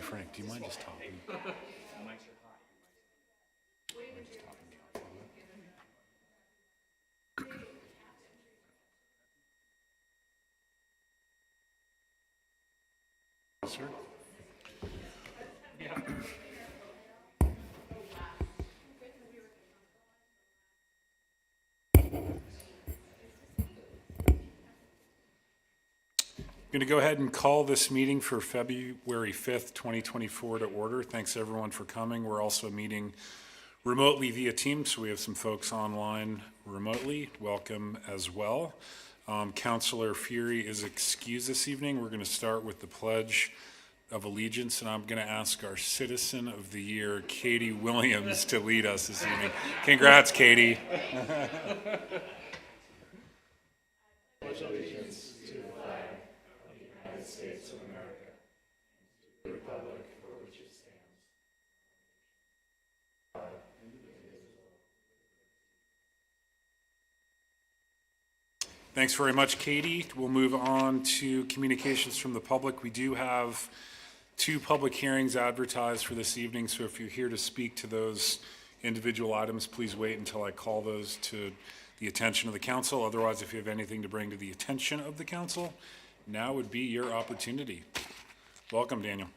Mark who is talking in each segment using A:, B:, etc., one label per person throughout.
A: Frank, do you mind just talking? Sir? I'm going to go ahead and call this meeting for February 5th, 2024 to order. Thanks everyone for coming. We're also meeting remotely via Teams, so we have some folks online remotely. Welcome as well. Councilor Fury is excused this evening. We're going to start with the Pledge of Allegiance, and I'm going to ask our Citizen of the Year, Katie Williams, to lead us this evening. Congrats, Katie. Pledge allegiance to the flag of the United States of America, the republic for which it stands. Thanks very much, Katie. We'll move on to communications from the public. We do have 2 public hearings advertised for this evening, so if you're here to speak to those individual items, please wait until I call those to the attention of the council. Otherwise, if you have anything to bring to the attention of the council, now would be your opportunity. Welcome, Daniel.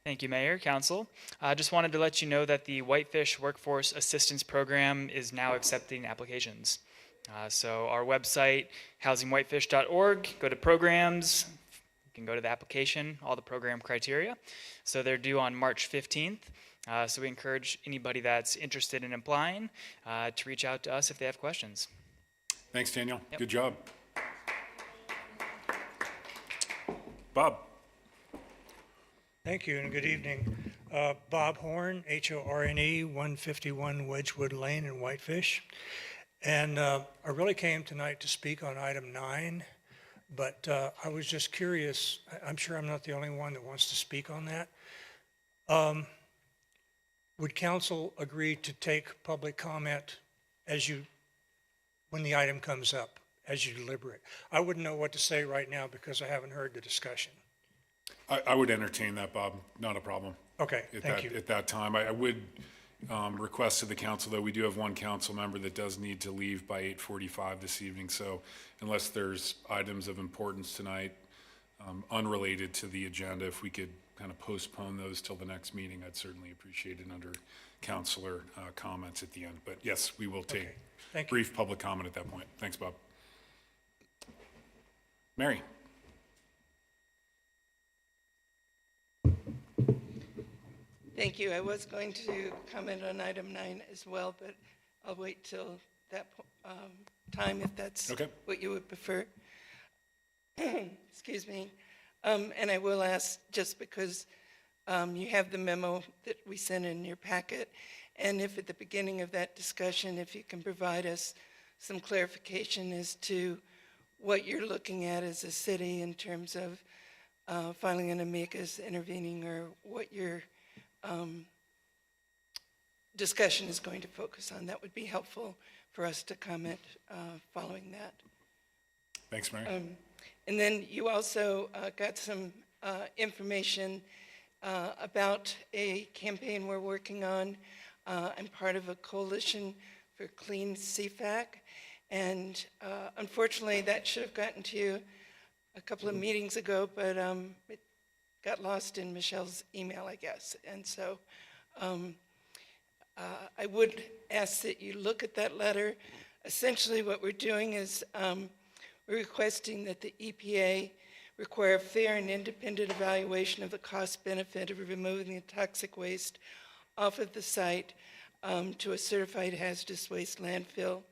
B: Thank you, Mayor, Council. I just wanted to let you know that the Whitefish Workforce Assistance Program is now accepting applications. So our website, housingwhitefish.org, go to programs, you can go to the application, all the program criteria. So they're due on March 15th. So we encourage anybody that's interested in applying to reach out to us if they have questions.
A: Thanks, Daniel.
B: Yep.
A: Good job. Bob.
C: Thank you and good evening. Bob Horn, Horne, 151 Wedgewood Lane in Whitefish. And I really came tonight to speak on item 9, but I was just curious. I'm sure I'm not the only one that wants to speak on that. Would council agree to take public comment when the item comes up, as you deliberate? I wouldn't know what to say right now because I haven't heard the discussion.
A: I would entertain that, Bob. Not a problem.
C: Okay, thank you.
A: At that time, I would request to the council, though, we do have one council member that does need to leave by 8:45 this evening. So unless there's items of importance tonight unrelated to the agenda, if we could kind of postpone those till the next meeting, I'd certainly appreciate it under councilor comments at the end. But yes, we will take brief public comment at that point. Thanks, Bob. Mary.
D: Thank you. I was going to comment on item 9 as well, but I'll wait till that time if that's what you would prefer. Excuse me. And I will ask, just because you have the memo that we sent in your packet, and if at the beginning of that discussion, if you can provide us some clarification as to what you're looking at as a city in terms of filing an amicus, intervening, or what your discussion is going to focus on. That would be helpful for us to comment following that.
A: Thanks, Mary.
D: And then you also got some information about a campaign we're working on. I'm part of a coalition for clean CFAC, and unfortunately that should have gotten to you a couple of meetings ago, but it got lost in Michelle's email, I guess. And so I would ask that you look at that letter. Essentially what we're doing is we're requesting that the EPA require a fair and independent evaluation of the cost-benefit of removing the toxic waste off of the site to a certified hazardous waste landfill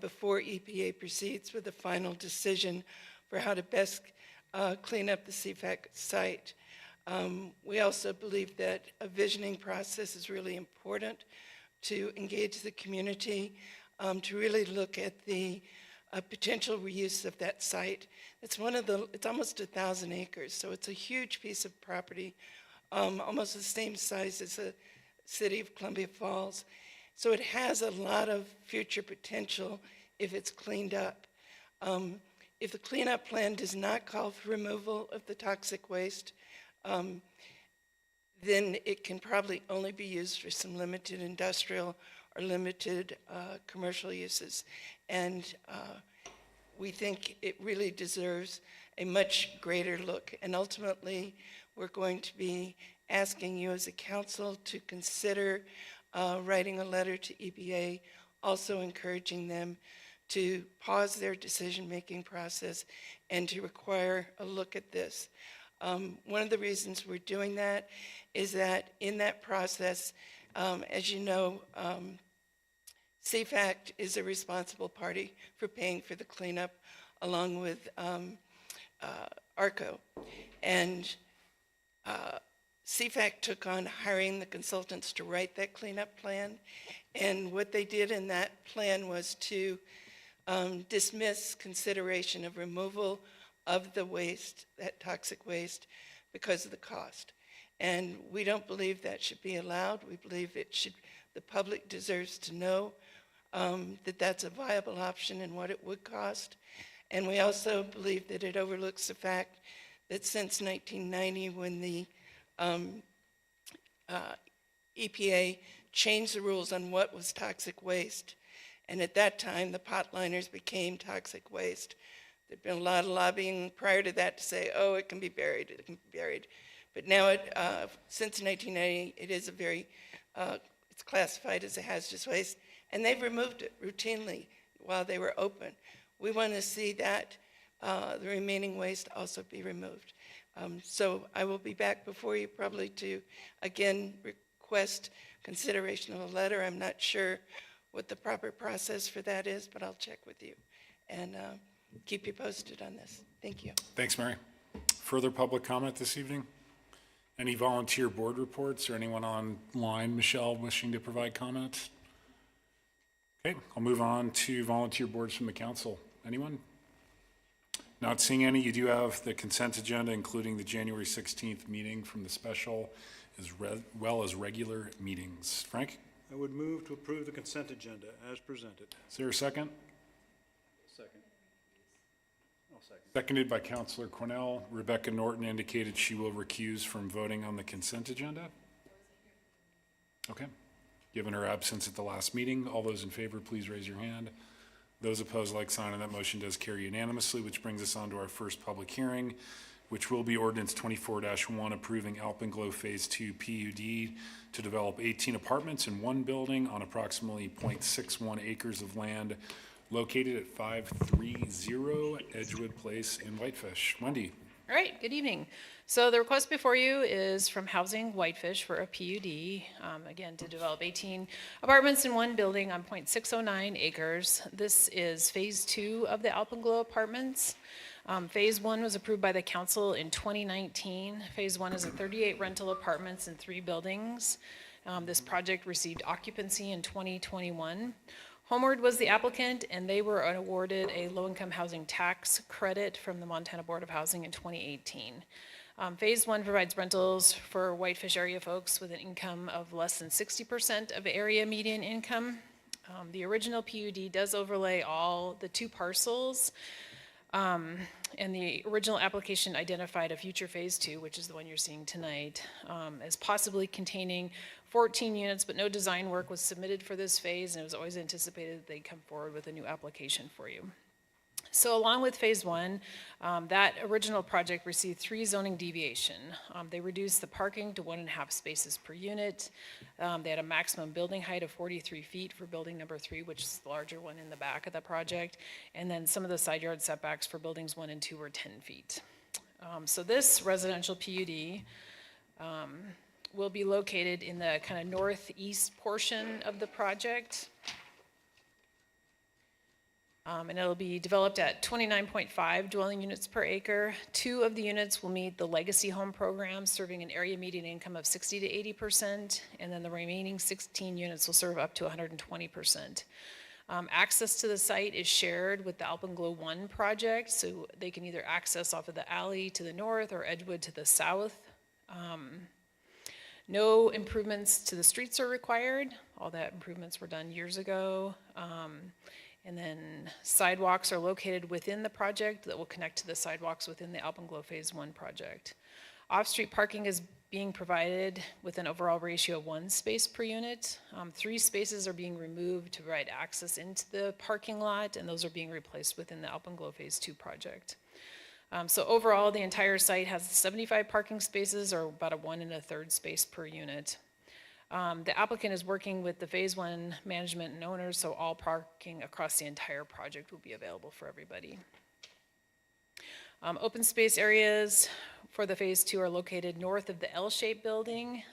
D: before EPA proceeds with a final decision for how to best clean up the CFAC site. We also believe that a visioning process is really important to engage the community, to really look at the potential reuse of that site. It's almost 1,000 acres, so it's a huge piece of property, almost the same size as the city of Columbia Falls. So it has a lot of future potential if it's cleaned up. If the cleanup plan does not call for removal of the toxic waste, then it can probably only be used for some limited industrial or limited commercial uses. And we think it really deserves a much greater look. And ultimately, we're going to be asking you as a council to consider writing a letter to EPA, also encouraging them to pause their decision-making process and to require a look at this. One of the reasons we're doing that is that in that process, as you know, CFAC is a responsible party for paying for the cleanup along with ARCO. And CFAC took on hiring the consultants to write that cleanup plan. And what they did in that plan was to dismiss consideration of removal of the waste, that toxic waste, because of the cost. And we don't believe that should be allowed. We believe the public deserves to know that that's a viable option and what it would cost. And we also believe that it overlooks the fact that since 1990, when the EPA changed the rules on what was toxic waste, and at that time the potliners became toxic waste. There'd been a lot of lobbying prior to that to say, oh, it can be buried, it can be buried. But now, since 1990, it is it's classified as a hazardous waste, and they've removed it routinely while they were open. We want to see that the remaining waste also be removed. So I will be back before you probably to, again, request consideration of a letter. I'm not sure what the proper process for that is, but I'll check with you and keep you posted on this. Thank you.
A: Thanks, Mary. Further public comment this evening? Any volunteer board reports or anyone online, Michelle, wishing to provide comments? Okay, I'll move on to volunteer boards from the council. Anyone? Not seeing any. You do have the consent agenda, including the January 16th meeting from the special, as well as regular meetings. Frank?
E: I would move to approve the consent agenda as presented.
A: Is there a second?
E: Second. I'll second.
A: Seconded by Councilor Cornell. Rebecca Norton indicated she will recuse from voting on the consent agenda. Okay. Given her absence at the last meeting, all those in favor, please raise your hand. Those opposed, like sign, and that motion does carry unanimously, which brings us on to our first public hearing, which will be ordinance 24-1 approving Alpenglow Phase 2 PUD to develop 18 apartments in one building on approximately 0.61 acres of land located at 530 Edgewood Place in Whitefish. Wendy.
F: All right, good evening. So the request before you is from Housing Whitefish for a PUD, again, to develop 18 apartments in one building on 0.609 acres. This is phase 2 of the Alpenglow apartments. Phase 1 was approved by the council in 2019. Phase 1 is a 38 rental apartments in 3 buildings. This project received occupancy in 2021. Homeward was the applicant, and they were awarded a low-income housing tax credit from the Montana Board of Housing in 2018. Phase 1 provides rentals for Whitefish area folks with an income of less than 60% of area median income. The original PUD does overlay all the 2 parcels, and the original application identified a future phase 2, which is the one you're seeing tonight, as possibly containing 14 units, but no design work was submitted for this phase, and it was always anticipated that they'd come forward with a new application for you. So along with phase 1, that original project received 3 zoning deviation. They reduced the parking to 1.5 spaces per unit. They had a maximum building height of 43 feet for building number 3, which is the larger one in the back of the project. And then some of the side yard setbacks for buildings 1 and 2 were 10 feet. So this residential PUD will be located in the kind of northeast portion of the project. And it'll be developed at 29.5 dwelling units per acre. 2 of the units will meet the legacy home program, serving an area median income of 60 to 80%, and then the remaining 16 units will serve up to 120%. Access to the site is shared with the Alpenglow 1 project, so they can either access off of the alley to the north or Edgewood to the south. No improvements to the streets are required. All that improvements were done years ago. And then sidewalks are located within the project that will connect to the sidewalks within the Alpenglow Phase 1 project. Off-street parking is being provided with an overall ratio of 1 space per unit. 3 spaces are being removed to provide access into the parking lot, and those are being replaced within the Alpenglow Phase 2 project. So overall, the entire site has 75 parking spaces, or about a 1 1/3 space per unit. The applicant is working with the Phase 1 management and owners, so all parking across the entire project will be available for everybody. Open space areas for the Phase 2 are located north of the L-shaped building,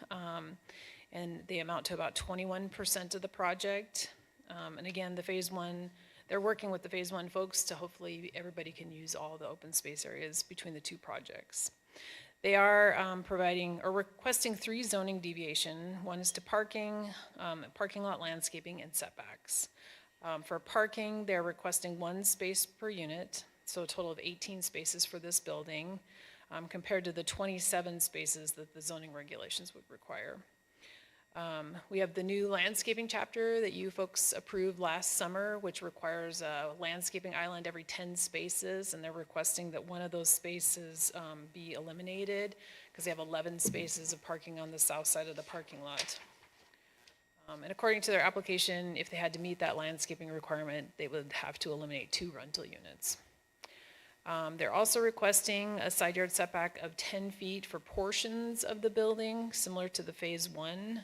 F: and they amount to about 21% of the project. And again, the Phase 1, they're working with the Phase 1 folks to hopefully everybody can use all the open space areas between the 2 projects. They are providing or requesting 3 zoning deviation. One is to parking, parking lot landscaping, and setbacks. For parking, they're requesting 1 space per unit, so a total of 18 spaces for this building, compared to the 27 spaces that the zoning regulations would require. We have the new landscaping chapter that you folks approved last summer, which requires a landscaping island every 10 spaces, and they're requesting that one of those spaces be eliminated because they have 11 spaces of parking on the south side of the parking lot. And according to their application, if they had to meet that landscaping requirement, they would have to eliminate 2 rental units. They're also requesting a side yard setback of 10 feet for portions of the building, similar to the Phase 1.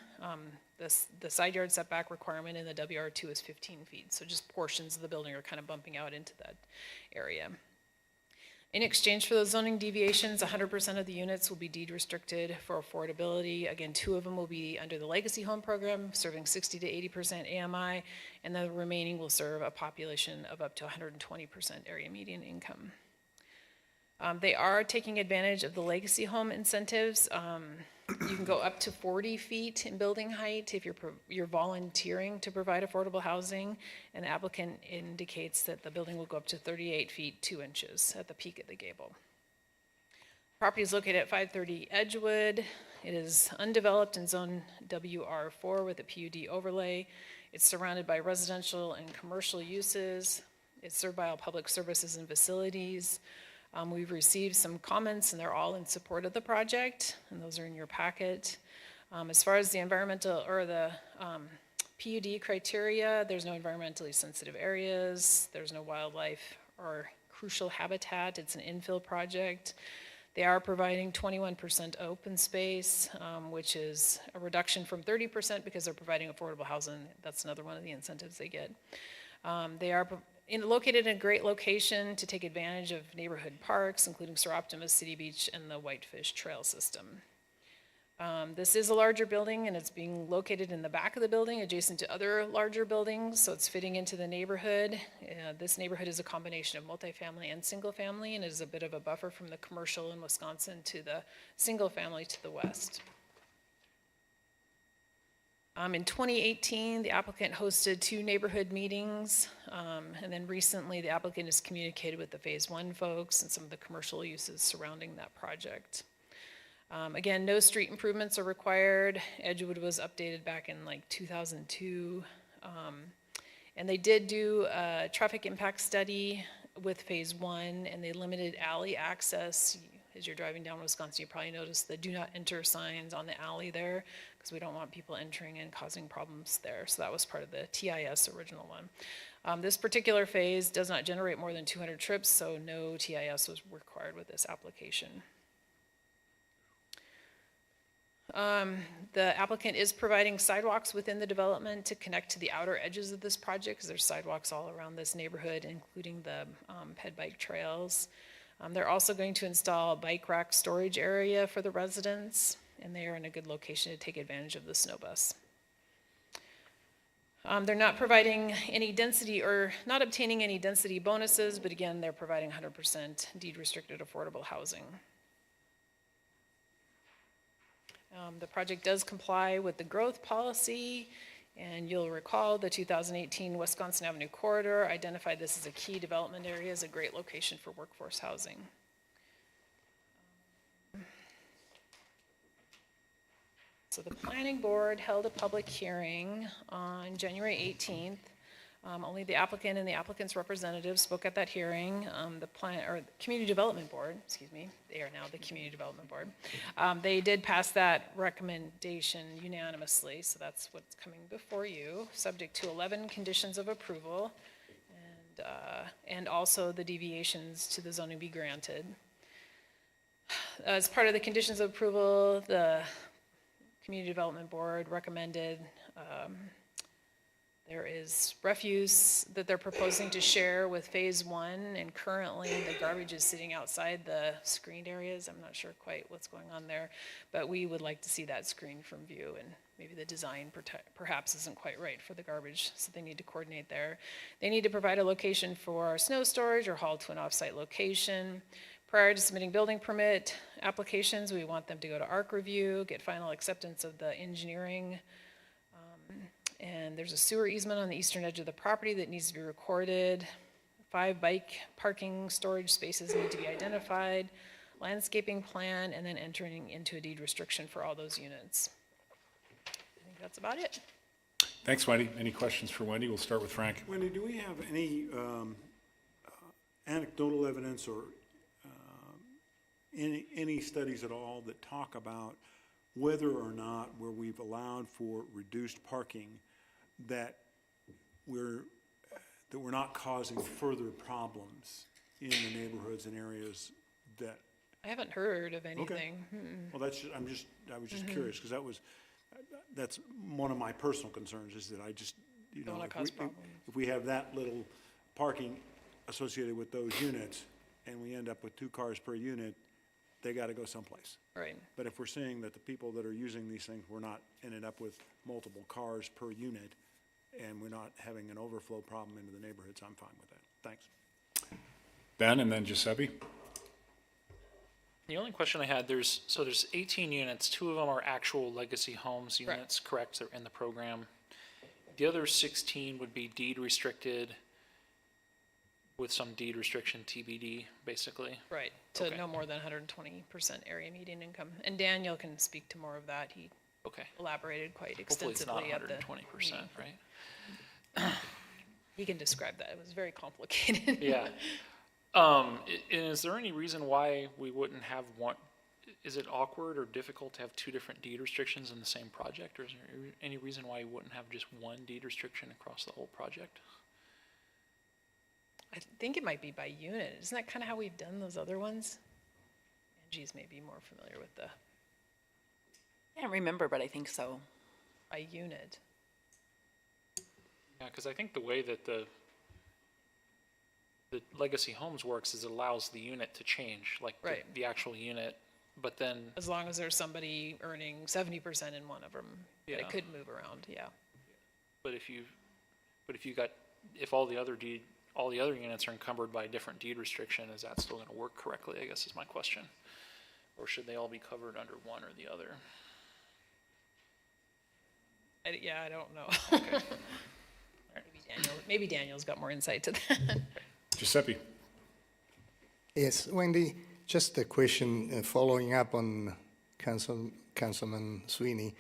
F: The side yard setback requirement in the WR2 is 15 feet, so just portions of the building are kind of bumping out into that area. In exchange for those zoning deviations, 100% of the units will be deed restricted for affordability. Again, 2 of them will be under the Legacy Home Program, serving 60 to 80% AMI, and the remaining will serve a population of up to 120% area median income. They are taking advantage of the legacy home incentives. You can go up to 40 feet in building height if you're volunteering to provide affordable housing, and the applicant indicates that the building will go up to 38 feet 2 inches at the peak of the gable. Property is located at 530 Edgewood. It is undeveloped in zone WR4 with a PUD overlay. It's surrounded by residential and commercial uses. It's served by all public services and facilities. We've received some comments, and they're all in support of the project, and those are in your packet. As far as the environmental or the PUD criteria, there's no environmentally sensitive areas, there's no wildlife or crucial habitat. It's an infill project. They are providing 21% open space, which is a reduction from 30% because they're providing affordable housing. That's another one of the incentives they get. They are located in a great location to take advantage of neighborhood parks, including Sir Optimus, City Beach, and the Whitefish Trail System. This is a larger building, and it's being located in the back of the building, adjacent to other larger buildings, so it's fitting into the neighborhood. This neighborhood is a combination of multifamily and single family, and is a bit of a buffer from the commercial in Wisconsin to the single family to the west. In 2018, the applicant hosted 2 neighborhood meetings, and then recently the applicant has communicated with the Phase 1 folks and some of the commercial uses surrounding that project. Again, no street improvements are required. Edgewood was updated back in like 2002, and they did do a traffic impact study with Phase 1, and they limited alley access. As you're driving down Wisconsin, you probably noticed the do not enter signs on the alley there, because we don't want people entering and causing problems there. So that was part of the TIS original one. This particular phase does not generate more than 200 trips, so no TIS was required with this application. The applicant is providing sidewalks within the development to connect to the outer edges of this project, because there's sidewalks all around this neighborhood, including the ped bike trails. They're also going to install a bike rack storage area for the residents, and they are in a good location to take advantage of the snow bus. They're not providing any density or not obtaining any density bonuses, but again, they're providing 100% deed restricted affordable housing. The project does comply with the growth policy, and you'll recall the 2018 Wisconsin Avenue Corridor identified this as a key development area, as a great location for workforce housing. So the planning board held a public hearing on January 18th. Only the applicant and the applicant's representative spoke at that hearing. The Community Development Board, excuse me, they are now the Community Development Board. They did pass that recommendation unanimously, so that's what's coming before you, subject to 11 conditions of approval, and also the deviations to the zoning be granted. As part of the conditions of approval, the Community Development Board recommended there is refuse that they're proposing to share with Phase 1, and currently the garbage is sitting outside the screened areas. I'm not sure quite what's going on there, but we would like to see that screened from view, and maybe the design perhaps isn't quite right for the garbage, so they need to coordinate there. They need to provide a location for snow storage or haul to an off-site location. Prior to submitting building permit applications, we want them to go to ARC review, get final acceptance of the engineering. And there's a sewer easement on the eastern edge of the property that needs to be recorded. 5 bike parking storage spaces need to be identified, landscaping plan, and then entering into a deed restriction for all those units. I think that's about it.
A: Thanks, Wendy. Any questions for Wendy? We'll start with Frank.
E: Wendy, do we have any anecdotal evidence or any studies at all that talk about whether or not where we've allowed for reduced parking that we're not causing further problems in the neighborhoods and areas that?
F: I haven't heard of anything.
E: Well, I was just curious, because that's one of my personal concerns, is that I just,
F: Don't wanna cause problems.
E: if we have that little parking associated with those units, and we end up with 2 cars per unit, they gotta go someplace.
F: Right.
E: But if we're seeing that the people that are using these things, we're not ending up with multiple cars per unit, and we're not having an overflow problem into the neighborhoods, I'm fine with that. Thanks.
A: Ben and then Giuseppe.
G: The only question I had, there's 18 units, 2 of them are actual legacy homes units, correct? They're in the program. The other 16 would be deed restricted with some deed restriction TBD, basically.
F: Right, to
G: Okay.
F: no more than 120% area median income. And Daniel can speak to more of that. He
G: Okay.
F: elaborated quite
G: Hopefully it's not
F: extensively at the
G: 120%,
F: meeting.
G: right?
F: He can describe that. It was very complicated.
G: Yeah. And is there any reason why we wouldn't have one? Is it awkward or difficult to have 2 different deed restrictions in the same project? Or is there any reason why you wouldn't have just one deed restriction across the whole project?
F: I think it might be by unit. Isn't that kind of how we've done those other ones? Angie's maybe more familiar with the
H: I can't remember, but I think so.
F: by unit.
G: Yeah, because I think the way that the legacy homes works is it allows the unit to change, like
F: Right.
G: the actual unit, but then,
F: As long as there's somebody earning 70% in one of them,
G: Yeah.
F: it could move around, yeah.
G: if all the other units are encumbered by a different deed restriction, is that still gonna work correctly, I guess is my question? Or should they all be covered under one or the other?
F: I don't know. Maybe Daniel's got more insight to that.
A: Giuseppe.
I: Yes, Wendy, just a question following up on Councilman Sweeney.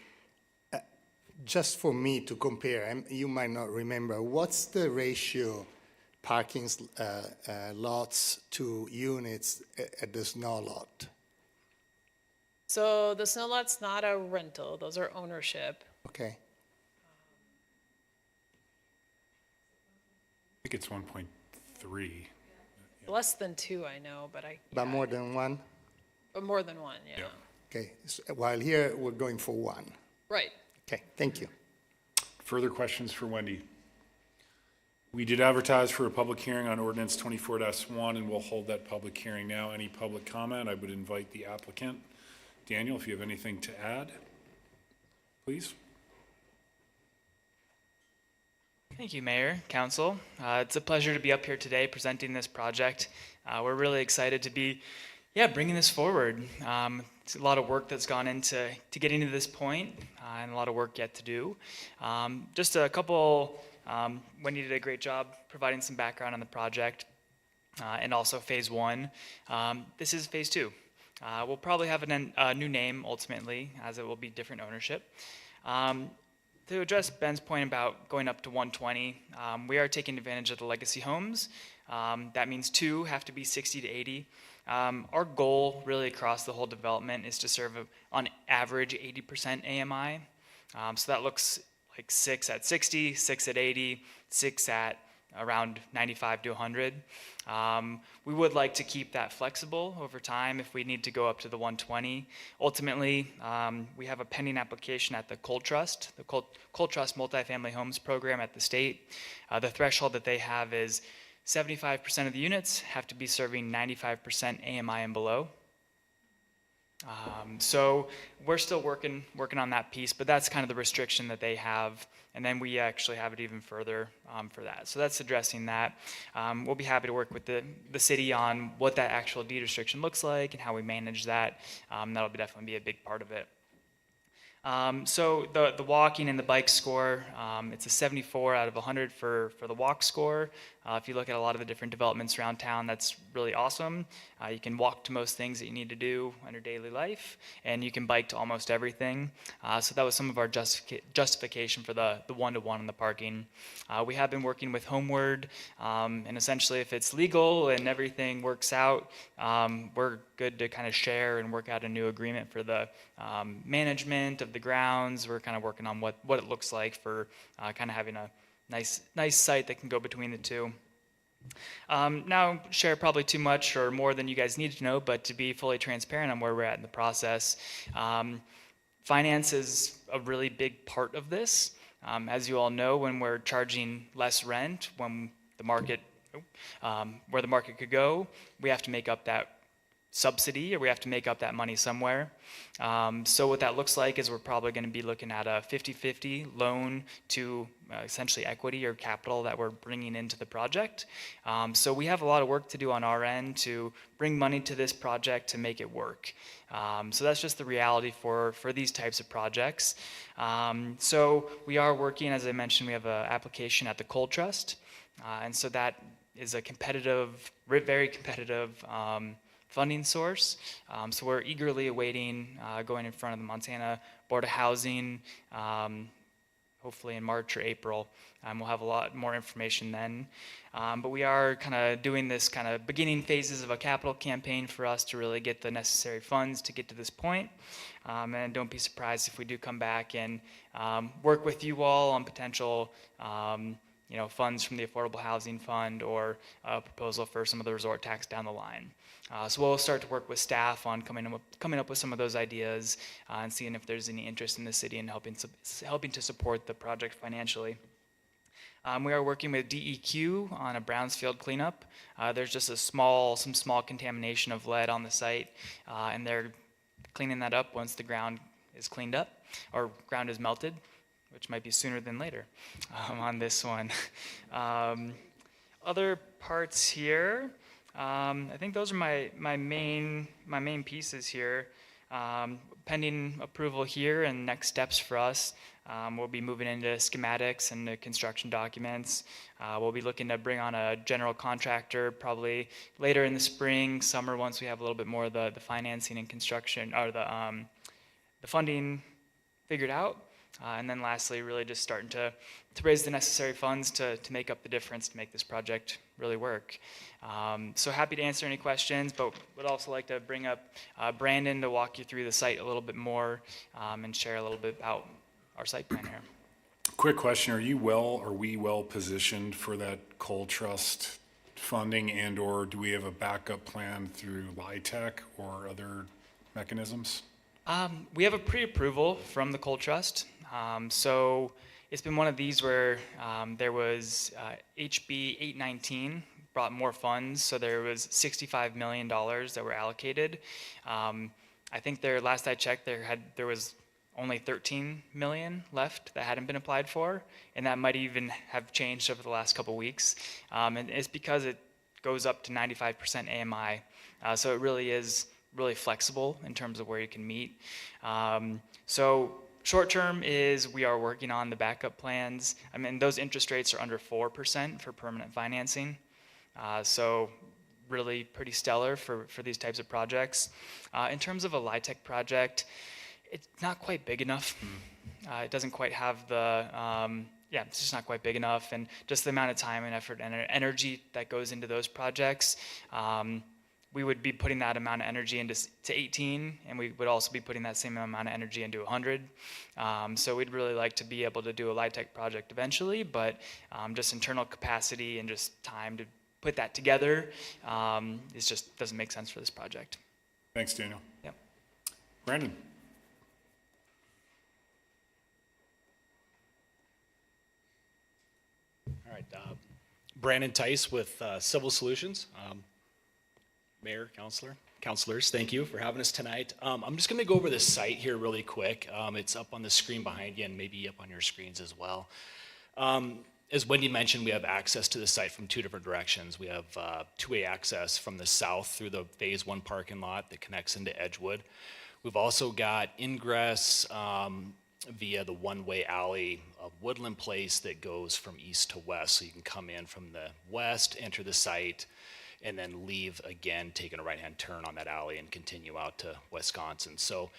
I: Just for me to compare, you might not remember, what's the ratio parking lots to units at the snow lot?
F: So the snow lot's not a rental, those are ownership.
I: Okay,
A: I think it's 1.3.
F: Less than 2, I know, but
I: but more than one?
F: but more than 1, yeah.
A: Yeah.
I: Okay, while here, we're going for 1.
F: Right.
I: Okay, thank you.
A: Further questions for Wendy? We did advertise for a public hearing on ordinance 24-1, and we'll hold that public hearing now. Any public comment? I would invite the applicant. Daniel, if you have anything to add, please.
B: Thank you, Mayor, Council. It's a pleasure to be up here today presenting this project. We're really excited to be, bringing this forward. It's a lot of work that's gone into getting to this point, and a lot of work yet to do. Just a couple, Wendy did a great job providing some background on the project, and also Phase 1. This is Phase 2. We'll probably have a new name ultimately, as it will be different ownership. To address Ben's point about going up to 120, we are taking advantage of the legacy homes. That means 2 have to be 60 to 80. Our goal really across the whole development is to serve on average 80% AMI. So that looks like 6 at 60, 6 at 80, 6 at around 95 to 100. We would like to keep that flexible over time if we need to go up to the 120. Ultimately, we have a pending application at the Cold Trust, the Cold Trust Multifamily Homes Program at the state. The threshold that they have is 75% of the units have to be serving 95% AMI and below. So we're still working on that piece, but that's kind of the restriction that they have. And then we actually have it even further for that. So that's addressing that. We'll be happy to work with the city on what that actual deed restriction looks like and how we manage that. That'll definitely be a big part of it. So the walking and the bike score, it's a 74 out of 100 for the walk score. If you look at a lot of the different developments around town, that's really awesome. You can walk to most things that you need to do in your daily life, and you can bike to almost everything. So that was some of our justification for the one-to-one in the parking. We have been working with Homeward, and essentially if it's legal and everything works out, we're good to kind of share and work out a new agreement for the management of the grounds. We're kind of working on what it looks like for kind of having a nice site that can go between the two. Now, share probably too much or more than you guys need to know, but to be fully transparent on where we're at in the process, finance is a really big part of this. As you all know, when we're charging less rent, when the market, where the market could go, we have to make up that subsidy, or we have to make up that money somewhere. So what that looks like is we're probably going to be looking at a 50-50 loan to essentially equity or capital that we're bringing into the project. So we have a lot of work to do on our end to bring money to this project to make it work. So that's just the reality for these types of projects. So we are working, as I mentioned, we have an application at the Cold Trust. And so that is a competitive, very competitive funding source. So we're eagerly awaiting going in front of the Montana Board of Housing, hopefully in March or April. We'll have a lot more information then. But we are kind of doing this kind of beginning phases of a capital campaign for us to really get the necessary funds to get to this point. And don't be surprised if we do come back and work with you all on potential funds from the Affordable Housing Fund or a proposal for some of the resort tax down the line. So we'll start to work with staff on coming up with some of those ideas and seeing if there's any interest in the city in helping to support the project financially. We are working with DEQ on a Brownsfield cleanup. There's just some small contamination of lead on the site, and they're cleaning that up once the ground is cleaned up or ground is melted, which might be sooner than later on this one. Other parts here, I think those are my main pieces here. Pending approval here and next steps for us, we'll be moving into schematics and the construction documents. We'll be looking to bring on a general contractor probably later in the spring, summer, once we have a little bit more of the financing and construction or the funding figured out. And then lastly, really just starting to raise the necessary funds to make up the difference to make this project really work. So happy to answer any questions, but would also like to bring up Brandon to walk you through the site a little bit more and share a little bit about our site plan here.
A: Quick question, are we well positioned for that Coal Trust funding, and or do we have a backup plan through LIHTC or other mechanisms?
B: We have a pre-approval from the Coal Trust. So it's been one of these where there was HB 819 brought more funds, so there was $65 million that were allocated. I think last I checked, there was only 13 million left that hadn't been applied for, and that might even have changed over the last couple weeks. And it's because it goes up to 95% AMI, so it really is really flexible in terms of where you can meet. So short term is we are working on the backup plans. I mean, those interest rates are under 4% for permanent financing. So really pretty stellar for these types of projects. In terms of a LIHTC project, it's not quite big enough. It doesn't quite have the, yeah, it's just not quite big enough, and just the amount of time and effort and energy that goes into those projects. We would be putting that amount of energy into to 18, and we would also be putting that same amount of energy into 100. So we'd really like to be able to do a LIHTC project eventually, but just internal capacity and just time to put that together is just doesn't make sense for this project.
A: Thanks, Daniel.
B: Yep.
A: Brandon?
J: All right, Brandon Tice with Civil Solutions. Mayor, councilors, thank you for having us tonight. I'm just going to go over the site here really quick. It's up on the screen behind you and maybe up on your screens as well. As Wendy mentioned, we have access to the site from two different directions. We have two-way access from the south through the Phase 1 parking lot that connects into Edgewood. We've also got ingress via the one-way alley of Woodland Place that goes from east to west. So you can come in from the west, enter the site, and then leave again, taking a right-hand turn on that alley and continue out to Wisconsin. So,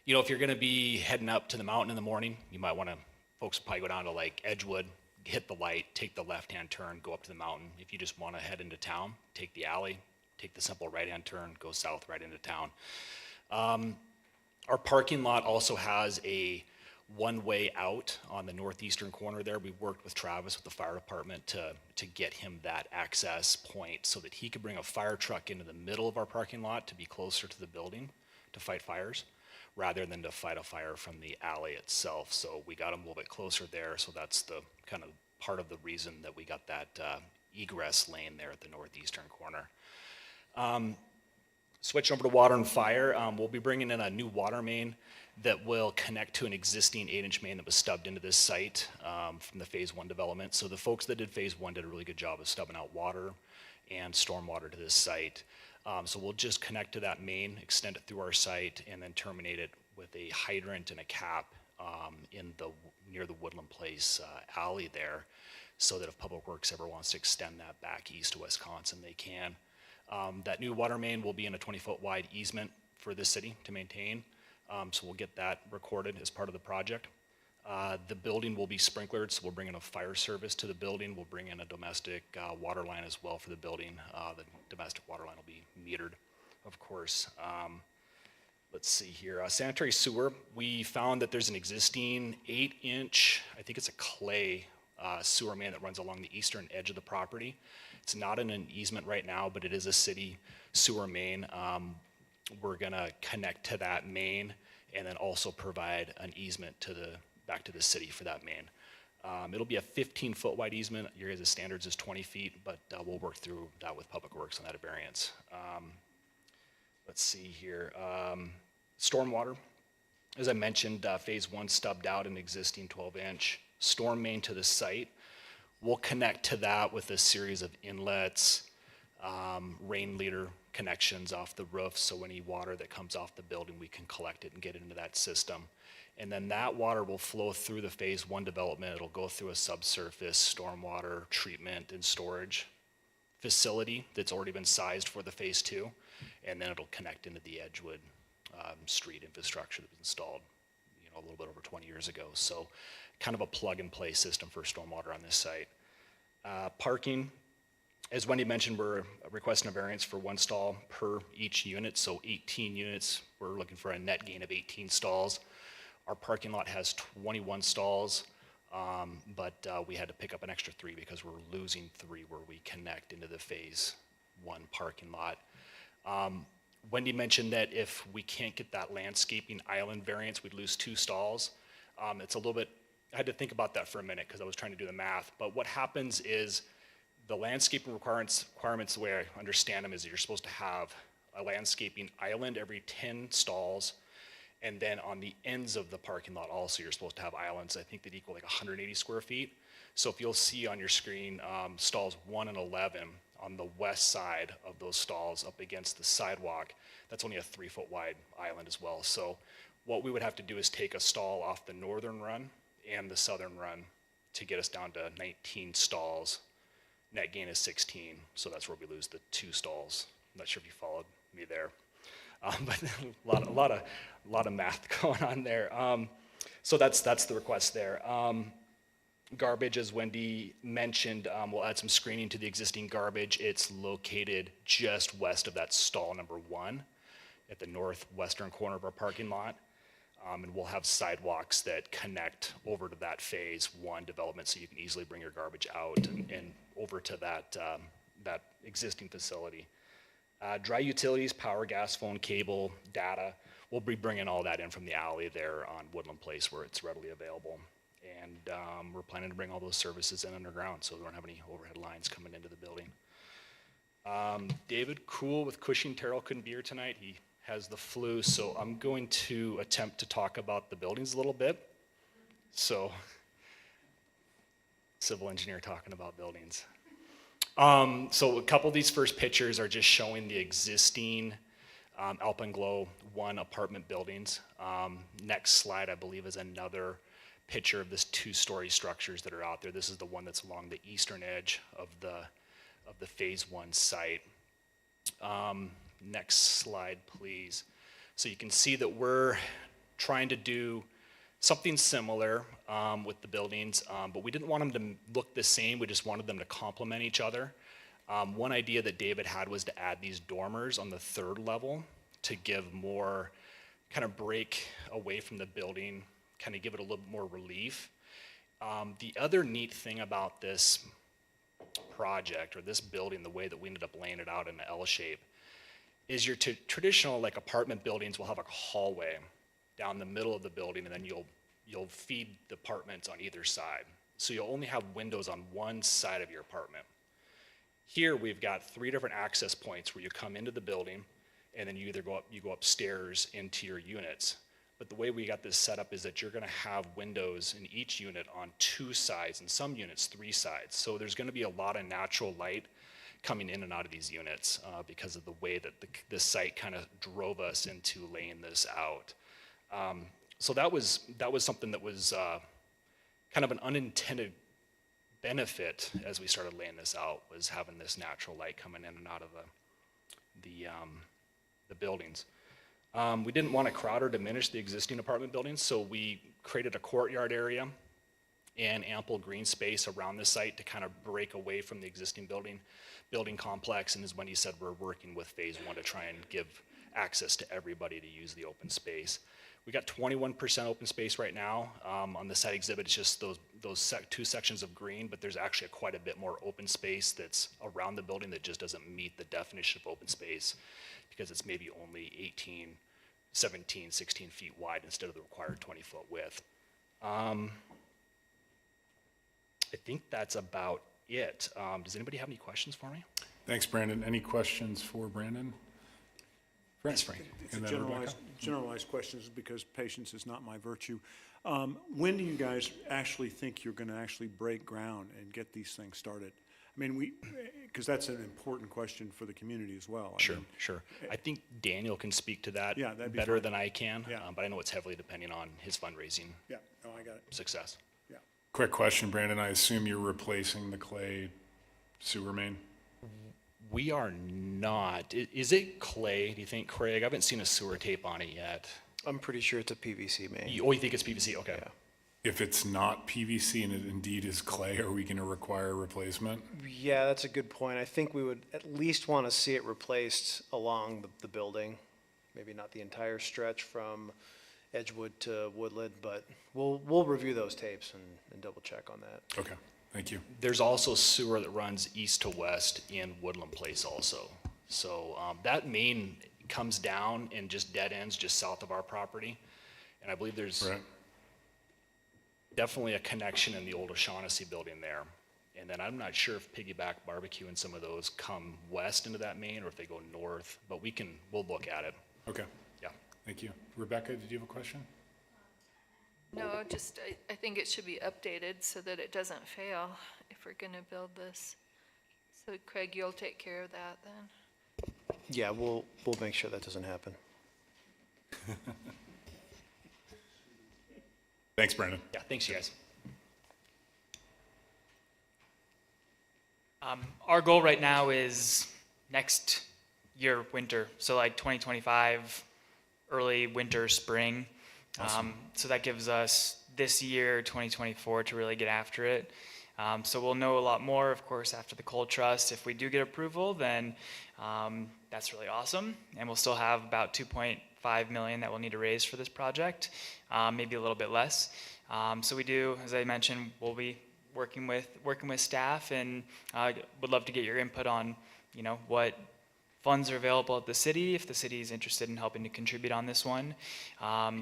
J: you know, if you're gonna be heading up to the mountain in the morning, you might wanna, folks will probably go down to like Edgewood, hit the light, take the left-hand turn, go up to the mountain. If you just wanna head into town, take the alley, take the simple right-hand turn, go south right into town. Our parking lot also has a one-way out on the northeastern corner there. We worked with Travis with the fire department to get him that access point so that he could bring a fire truck into the middle of our parking lot to be closer to the building to fight fires, rather than to fight a fire from the alley itself. So we got him a little bit closer there, so that's the kind of part of the reason that we got that egress lane there at the northeastern corner. Switch over to water and fire. We'll be bringing in a new water main that will connect to an existing 8-inch main that was stubbed into this site from the Phase 1 development. So the folks that did Phase 1 did a really good job of stubbing out water and stormwater to this site. So we'll just connect to that main, extend it through our site, and then terminate it with a hydrant and a cap near the Woodland Place alley there, so that if Public Works ever wants to extend that back east to Wisconsin, they can. That new water main will be in a 20-foot wide easement for the city to maintain. So we'll get that recorded as part of the project. The building will be sprinklered, so we'll bring in a fire service to the building. We'll bring in a domestic water line as well for the building. The domestic water line will be metered, of course. Let's see here. Sanitary sewer, we found that there's an existing 8-inch, I think it's a clay sewer main that runs along the eastern edge of the property. It's not in an easement right now, but it is a city sewer main. We're gonna connect to that main and then also provide an easement back to the city for that main. It'll be a 15-foot wide easement. Your guys' standards is 20 feet, but we'll work through that with Public Works on that variance. Let's see here. Stormwater. As I mentioned, Phase 1 stubbed out an existing 12-inch storm main to the site. We'll connect to that with a series of inlets, rain leader connections off the roof, so any water that comes off the building, we can collect it and get it into that system. And then that water will flow through the Phase 1 development. It'll go through a subsurface stormwater treatment and storage facility that's already been sized for the Phase 2, and then it'll connect into the Edgewood street infrastructure that was installed, you know, a little bit over 20 years ago. So kind of a plug-and-play system for stormwater on this site. Parking. As Wendy mentioned, we're requesting a variance for 1 stall per each unit, so 18 units. We're looking for a net gain of 18 stalls. Our parking lot has 21 stalls, but we had to pick up an extra 3 because we're losing 3 where we connect into the Phase 1 parking lot. Wendy mentioned that if we can't get that landscaping island variance, we'd lose 2 stalls. It's a little bit, I had to think about that for a minute because I was trying to do the math, but what happens is the landscaping requirements, the way I understand them, is that you're supposed to have a landscaping island every 10 stalls, and then on the ends of the parking lot also you're supposed to have islands, I think that equal like 180 square feet. So if you'll see on your screen, stalls 1 and 11 on the west side of those stalls up against the sidewalk, that's only a 3-foot wide island as well. So what we would have to do is take a stall off the northern run and the southern run to get us down to 19 stalls. Net gain is 16, so that's where we lose the 2 stalls. I'm not sure if you followed me there, but a lot of math going on there. So that's the request there. Garbage, as Wendy mentioned, we'll add some screening to the existing garbage. It's located just west of that stall number 1 at the northwestern corner of our parking lot. And we'll have sidewalks that connect over to that phase 1 development, so you can easily bring your garbage out and over to that existing facility. Dry utilities, power, gas, phone, cable, data, we'll be bringing all that in from the alley there on Woodland Place where it's readily available. And we're planning to bring all those services in underground, so we don't have any overhead lines coming into the building. David Cool with Cushing Terrell couldn't be here tonight. He has the flu, so I'm going to attempt to talk about the buildings a little bit. So, civil engineer talking about buildings. So a couple of these first pictures are just showing the existing Alpenglow 1 apartment buildings. Next slide, I believe, is another picture of this 2-story structures that are out there. This is the one that's along the eastern edge of the phase 1 site. Next slide, please. So you can see that we're trying to do something similar with the buildings, but we didn't want them to look the same. We just wanted them to complement each other. One idea that David had was to add these dormers on the 3rd level to give more kind of break away from the building, kind of give it a little more relief. The other neat thing about this project or this building, the way that we ended up laying it out in an L shape, is your traditional like apartment buildings will have a hallway down the middle of the building, and then you'll feed the apartments on either side. So you'll only have windows on one side of your apartment. Here we've got 3 different access points where you come into the building, and then you go upstairs into your units. But the way we got this set up is that you're going to have windows in each unit on 2 sides, and some units 3 sides. So there's going to be a lot of natural light coming in and out of these units because of the way that the site kind of drove us into laying this out. So that was something that was kind of an unintended benefit as we started laying this out, was having this natural light coming in and out of the buildings. We didn't want to crowd or diminish the existing apartment buildings, so we created a courtyard area and ample green space around the site to kind of break away from the existing building complex. And as Wendy said, we're working with phase 1 to try and give access to everybody to use the open space. We got 21% open space right now. On the site exhibit, it's just those 2 sections of green, but there's actually quite a bit more open space that's around the building that just doesn't meet the definition of open space, because it's maybe only 18, 17, 16 feet wide instead of the required 20-foot width. I think that's about it. Does anybody have any questions for me?
A: Thanks, Brandon. Any questions for Brandon? Frank.
E: It's a
A: And then Rebecca.
E: generalized question, because patience is not my virtue. When do you guys actually think you're going to actually break ground and get these things started? I mean, because that's an important question for the community as well. I mean,
J: Sure. I think Daniel can speak to that
E: Yeah, that'd be
J: better
E: fine.
J: than I can,
E: Yeah.
J: but I know it's heavily depending on his fundraising
E: Yeah, no, I got it.
J: success.
E: Yeah.
A: Quick question, Brandon. I assume you're replacing the clay sewer main?
J: We are not. Is it clay, do you think, Craig? I haven't seen a sewer tape on it yet.
K: I'm pretty sure it's a PVC main.
J: You think it's PVC? Okay.
K: Yeah.
A: If it's not PVC and it indeed is clay, are we going to require replacement?
K: Yeah, that's a good point. I think we would at least want to see it replaced along the building. Maybe not the entire stretch from Edgewood to Woodland, but we'll review those tapes and double check on that.
A: Okay, thank you.
J: There's also sewer that runs east to west in Woodland Place also. So that main comes down and just dead ends just south of our property. And I believe there's
A: Right.
J: definitely a connection in the old O'Shaughnessy building there. And then I'm not sure if Piggyback Barbecue and some of those come west into that main or if they go north, but we'll look at it.
A: Okay,
J: Yeah.
A: thank you. Rebecca, did you have a question?
L: No, just, I think it should be updated so that it doesn't fail if we're gonna build this. So Craig, you'll take care of that then?
K: Yeah, we'll make sure that doesn't happen.
A: Thanks, Brandon.
J: Yeah, thanks you guys.
B: Our goal right now is next year winter, so like 2025, early winter, spring. So that gives us this year, 2024, to really get after it. So we'll know a lot more, of course, after the coal trust. If we do get approval, then that's really awesome. And we'll still have about 2.5 million that we'll need to raise for this project, maybe a little bit less. So we do, as I mentioned, we'll be working with staff, and would love to get your input on, what funds are available at the city, if the city is interested in helping to contribute on this one.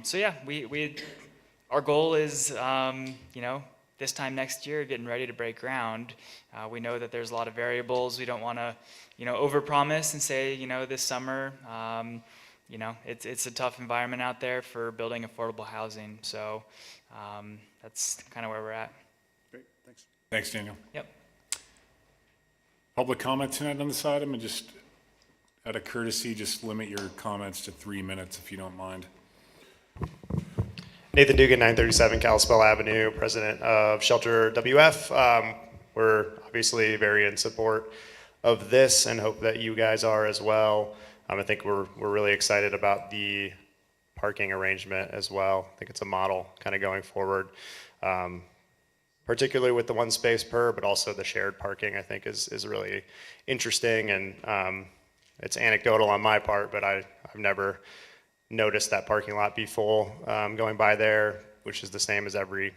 B: So yeah, our goal is, this time next year, getting ready to break ground. We know that there's a lot of variables. We don't want to, overpromise and say, this summer. It's a tough environment out there for building affordable housing. So that's kind of where we're at.
E: Great, thanks.
A: Thanks, Daniel.
B: Yep.
A: Public comment tonight on this item, and just out of courtesy, just limit your comments to 3 minutes if you don't mind.
M: Nathan Dugan, 937 Kalispell Avenue, president of Shelter WF. We're obviously very in support of this and hope that you guys are as well. I think we're really excited about the parking arrangement as well. I think it's a model kind of going forward, particularly with the one space per, but also the shared parking, I think is really interesting. And it's anecdotal on my part, but I've never noticed that parking lot be full going by there, which is the same as every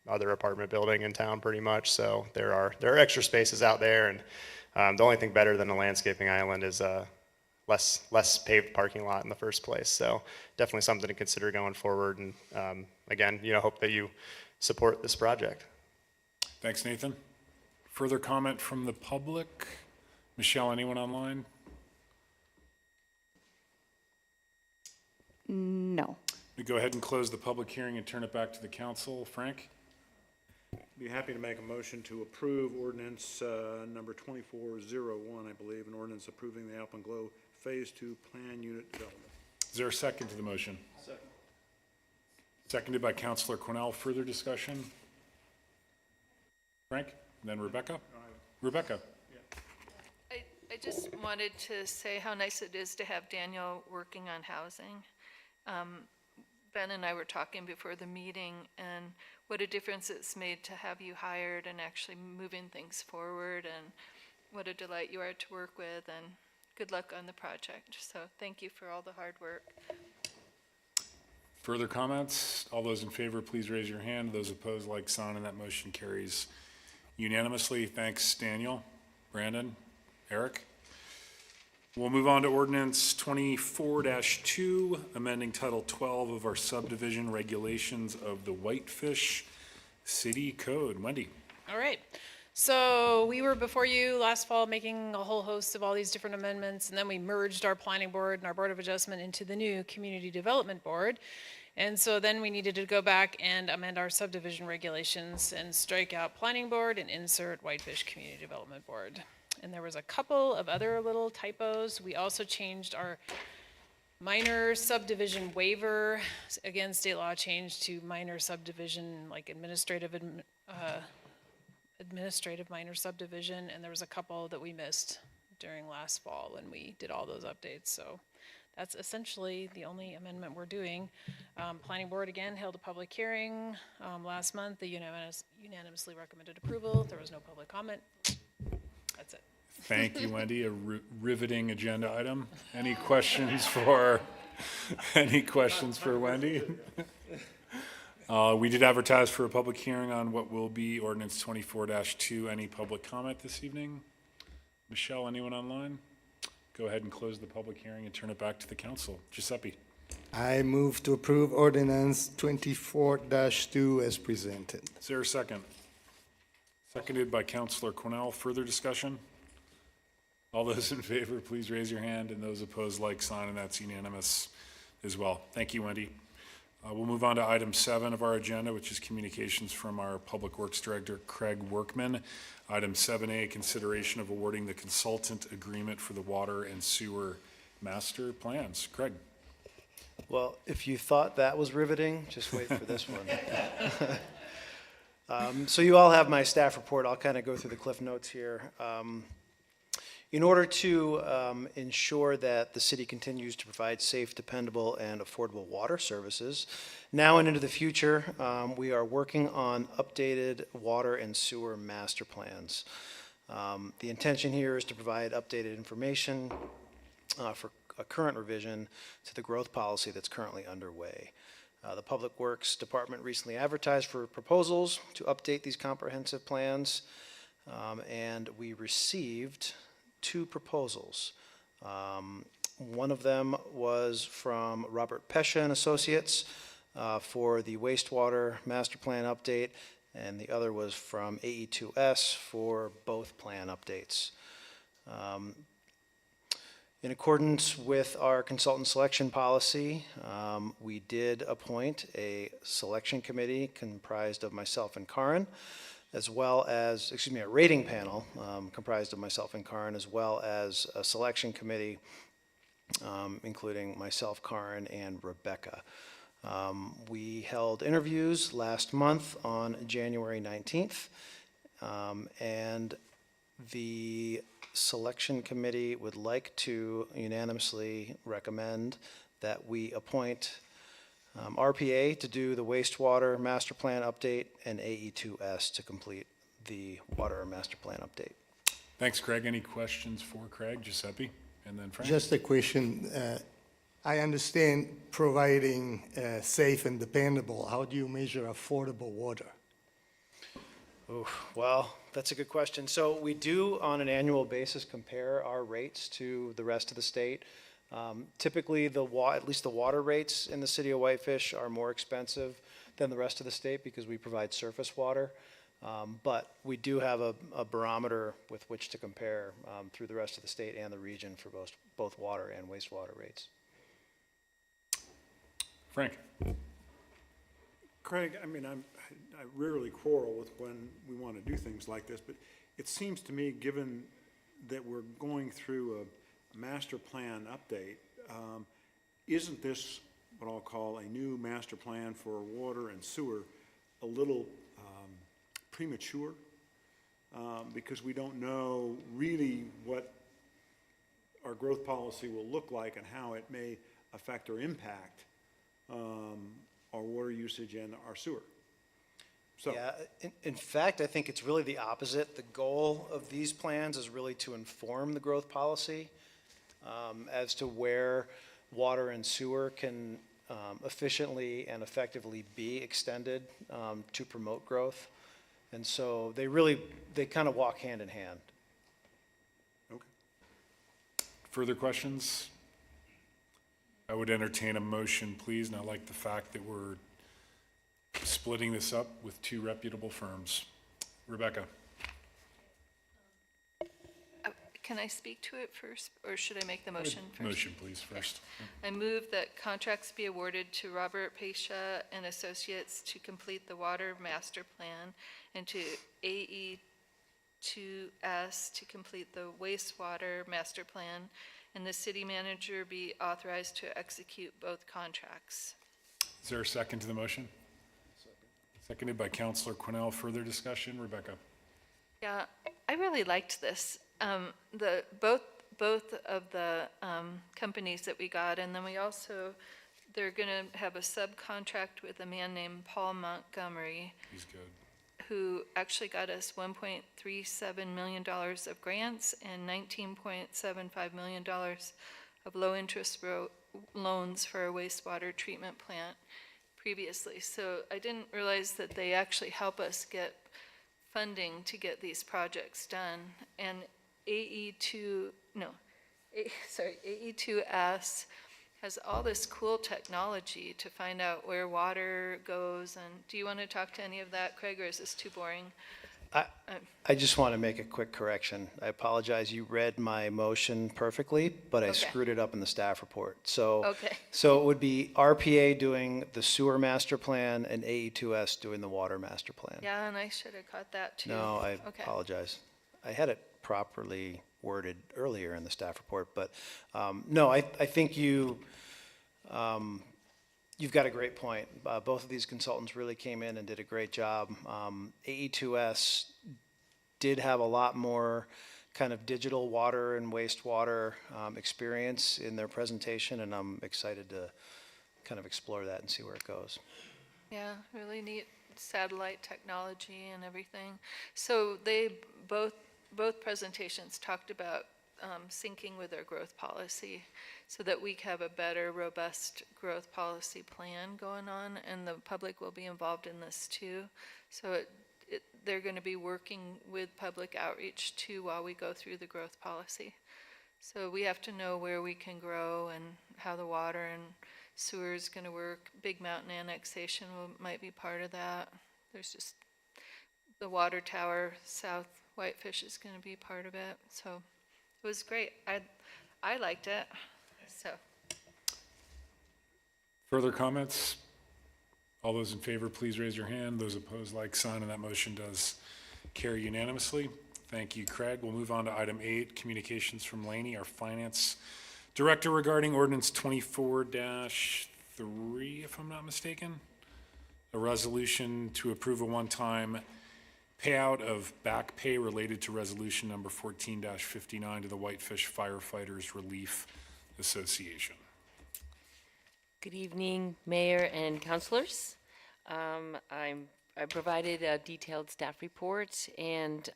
M: other apartment building in town pretty much. So there are extra spaces out there, and the only thing better than a landscaping island is less paved parking lot in the first place. So definitely something to consider going forward. And again, hope that you support this project.
A: Thanks, Nathan. Further comment from the public? Michelle, anyone online?
H: No.
A: We go ahead and close the public hearing and turn it back to the council. Frank?
E: Be happy to make a motion to approve ordinance number 2401, I believe, an ordinance approving the Alpenglow Phase 2 Plan Unit Development.
A: Is there a second to the motion? Second. Seconded by Councilor Cornell. Further discussion? Frank? And then Rebecca? Rebecca?
L: I just wanted to say how nice it is to have Daniel working on housing. Ben and I were talking before the meeting, and what a difference it's made to have you hired and actually moving things forward, and what a delight you are to work with, and good luck on the project. So thank you for all the hard work.
A: Further comments? All those in favor, please raise your hand. Those opposed, like sign, and that motion carries unanimously. Thanks, Daniel, Brandon, Eric. We'll move on to ordinance 24-2, amending Title 12 of our subdivision regulations of the Whitefish City Code. Wendy.
F: All right. So we were before you last fall making a whole host of all these different amendments, and then we merged our planning board and our board of adjustment into the new community development board. And so then we needed to go back and amend our subdivision regulations and strike out planning board and insert Whitefish Community Development Board. And there was a couple of other little typos. We also changed our minor subdivision waiver. Again, state law changed to minor subdivision, like administrative minor subdivision. And there was a couple that we missed during last fall when we did all those updates. So that's essentially the only amendment we're doing. Planning board again held a public hearing last month. They unanimously recommended approval. There was no public comment. That's it.
A: Thank you, Wendy. A riveting agenda item. Any questions for Wendy? We did advertise for a public hearing on what will be ordinance 24-2. Any public comment this evening? Michelle, anyone online? Go ahead and close the public hearing and turn it back to the council. Giuseppe.
I: I move to approve ordinance 24-2 as presented.
A: Is there a second? Seconded by Councilor Cornell. Further discussion? All those in favor, please raise your hand, and those opposed, like sign, and that's unanimous as well. Thank you, Wendy. We'll move on to item 7 of our agenda, which is communications from our Public Works Director, Craig Workman. Item 7A, consideration of awarding the consultant agreement for the water and sewer master plans. Craig.
K: Well, if you thought that was riveting, just wait for this one. So you all have my staff report. I'll kind of go through the cliff notes here. In order to ensure that the city continues to provide safe, dependable, and affordable water services, now and into the future, we are working on updated water and sewer master plans. The intention here is to provide updated information for a current revision to the growth policy that's currently underway. The Public Works Department recently advertised for proposals to update these comprehensive plans, and we received 2 proposals. One of them was from Robert Pesha and Associates for the wastewater master plan update, and the other was from AE2S for both plan updates. In accordance with our consultant selection policy, we did appoint a selection committee comprised of myself and Karin, as well as, a rating panel comprised of myself and Karin, as well as a selection committee including myself, Karin, and Rebecca. We held interviews last month on January 19th, and the selection committee would like to unanimously recommend that we appoint RPA to do the wastewater master plan update and AE2S to complete the water master plan update.
A: Thanks, Craig. Any questions for Craig, Giuseppe, and then Frank?
I: Just a question. I understand providing safe and dependable. How do you measure affordable water?
K: Ooh, well, that's a good question. So we do, on an annual basis, compare our rates to the rest of the state. Typically, at least the water rates in the city of Whitefish are more expensive than the rest of the state because we provide surface water. But we do have a barometer with which to compare through the rest of the state and the region for both water and wastewater rates.
A: Frank?
E: Craig, I mean, I rarely quarrel with when we want to do things like this, but it seems to me, given that we're going through a master plan update, isn't this what I'll call a new master plan for water and sewer a little premature? Because we don't know really what our growth policy will look like and how it may affect or impact our water usage and our sewer. So.
K: Yeah, in fact, I think it's really the opposite. The goal of these plans is really to inform the growth policy as to where water and sewer can efficiently and effectively be extended to promote growth. And so they kind of walk hand in hand.
A: Okay. Further questions? I would entertain a motion, please, and I like the fact that we're splitting this up with 2 reputable firms. Rebecca?
L: Can I speak to it first, or should I make the motion first?
A: Motion, please, first.
L: I move that contracts be awarded to Robert Pesha and Associates to complete the water master plan and to AE2S to complete the wastewater master plan, and the city manager be authorized to execute both contracts.
A: Is there a second to the motion? Seconded by Councilor Quinnell. Further discussion? Rebecca?
L: Yeah, I really liked this. Both of the companies that we got, and then they're going to have a subcontract with a man named Paul Montgomery.
A: He's good.
L: Who actually got us $1.37 million of grants and $19.75 million of low-interest loans for a wastewater treatment plant previously. So I didn't realize that they actually help us get funding to get these projects done. And AE2S has all this cool technology to find out where water goes. And do you want to talk to any of that, Craig, or is this too boring?
K: I just want to make a quick correction. I apologize. You read my motion perfectly, but I screwed it up in the staff report. So it would be RPA doing the sewer master plan and AE2S doing the water master plan.
L: Yeah, and I should have caught that too.
K: No, I apologize. I had it properly worded earlier in the staff report, but no, I think you've got a great point. Both of these consultants really came in and did a great job. AE2S did have a lot more kind of digital water and wastewater experience in their presentation, and I'm excited to kind of explore that and see where it goes.
L: Yeah, really neat satellite technology and everything. So they both presentations talked about syncing with our growth policy so that we have a better, robust growth policy plan going on, and the public will be involved in this too. So they're going to be working with public outreach too while we go through the growth policy. So we have to know where we can grow and how the water and sewer is going to work. Big Mountain annexation might be part of that. There's just the water tower south Whitefish is going to be part of it. So it was great. I liked it. So
A: Further comments? All those in favor, please raise your hand. Those opposed, like sign, and that motion does carry unanimously. Thank you, Craig. We'll move on to item 8, communications from Laney, our finance director, regarding ordinance 24-3, if I'm not mistaken. A resolution to approve a one-time payout of back pay related to resolution number 14-59 to the Whitefish Firefighters Relief Association.
N: Good evening, Mayor and councilors. I provided a detailed staff report, and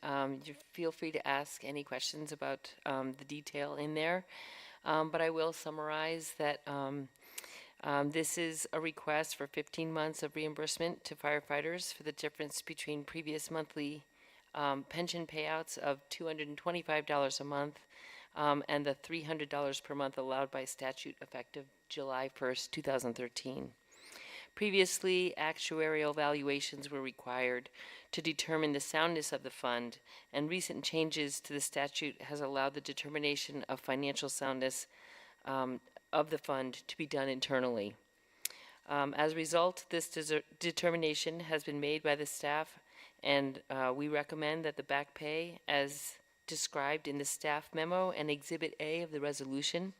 N: you feel free to ask any questions about the detail in there. But I will summarize that this is a request for 15 months of reimbursement to firefighters for the difference between previous monthly pension payouts of $225 a month and the $300 per month allowed by statute effective July 1st, 2013. Previously, actuarial valuations were required to determine the soundness of the fund, and recent changes to the statute has allowed the determination of financial soundness of the fund to be done internally. As a result, this determination has been made by the staff, and we recommend that the back pay, as described in the staff memo and Exhibit A of the resolution,